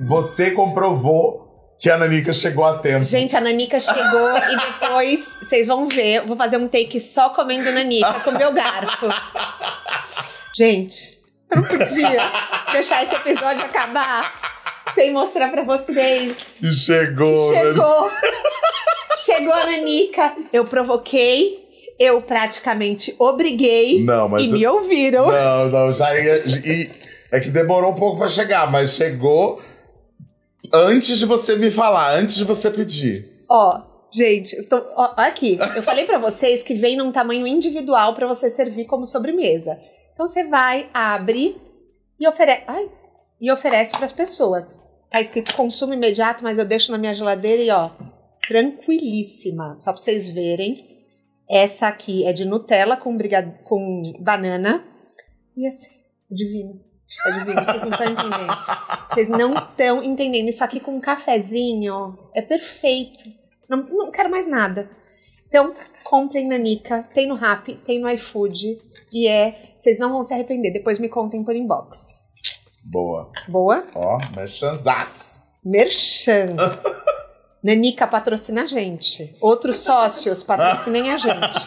Você comprovou que a Nanica chegou a tempo. Gente, a Nanica chegou e depois vocês vão ver. Eu vou fazer um take só comendo Nanica com meu garfo. Gente, Eu não podia deixar esse episódio acabar sem mostrar pra vocês. E chegou. Chegou a Nanica. Eu provoquei, eu praticamente obriguei e me ouviram. Não, já ia... É que demorou um pouco pra chegar, mas chegou antes de você me falar, antes de você pedir. Gente, aqui. Eu falei pra vocês que vem num tamanho individual pra você servir como sobremesa. Então você vai, abre e oferece pras pessoas. Tá escrito consumo imediato, mas eu deixo na minha geladeira e tranquilíssima. Só pra vocês verem. Essa aqui é de Nutella com banana. E assim, divino. Vocês não estão entendendo. Vocês não estão entendendo. Isso aqui com um cafezinho é perfeito. Não quero mais nada. Então, comprem Nanica. Tem no Rappi, tem no iFood. E vocês não vão se arrepender. Depois me contem por inbox. Boa. Merchanzaço. Merchan. Nanica patrocina a gente. Outros sócios patrocinem a gente.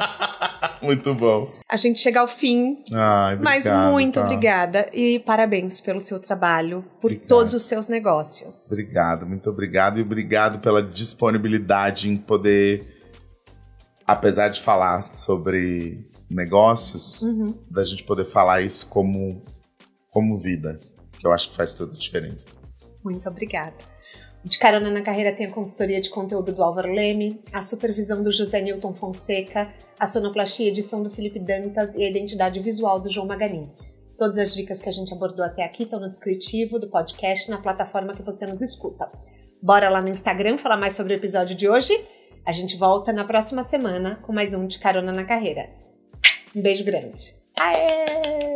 Muito bom. A gente chega ao fim. Obrigado, mas muito obrigada. E parabéns pelo seu trabalho, por todos os seus negócios. Obrigado, muito obrigado. E obrigado pela disponibilidade em poder, apesar de falar sobre negócios, da gente poder falar isso como vida. Que eu acho que faz toda a diferença. Muito obrigada. De Carona na Carreira tem a consultoria de conteúdo do Álvaro Leme, a supervisão do José Newton Fonseca, a sonoplastia e edição do Felipe Dantas e a identidade visual do João Maganin. Todas as dicas que a gente abordou até aqui estão no descritivo do podcast, na plataforma que você nos escuta. Bora lá no Instagram falar mais sobre o episódio de hoje? A gente volta na próxima semana com mais um De Carona na Carreira. Um beijo grande. Aê!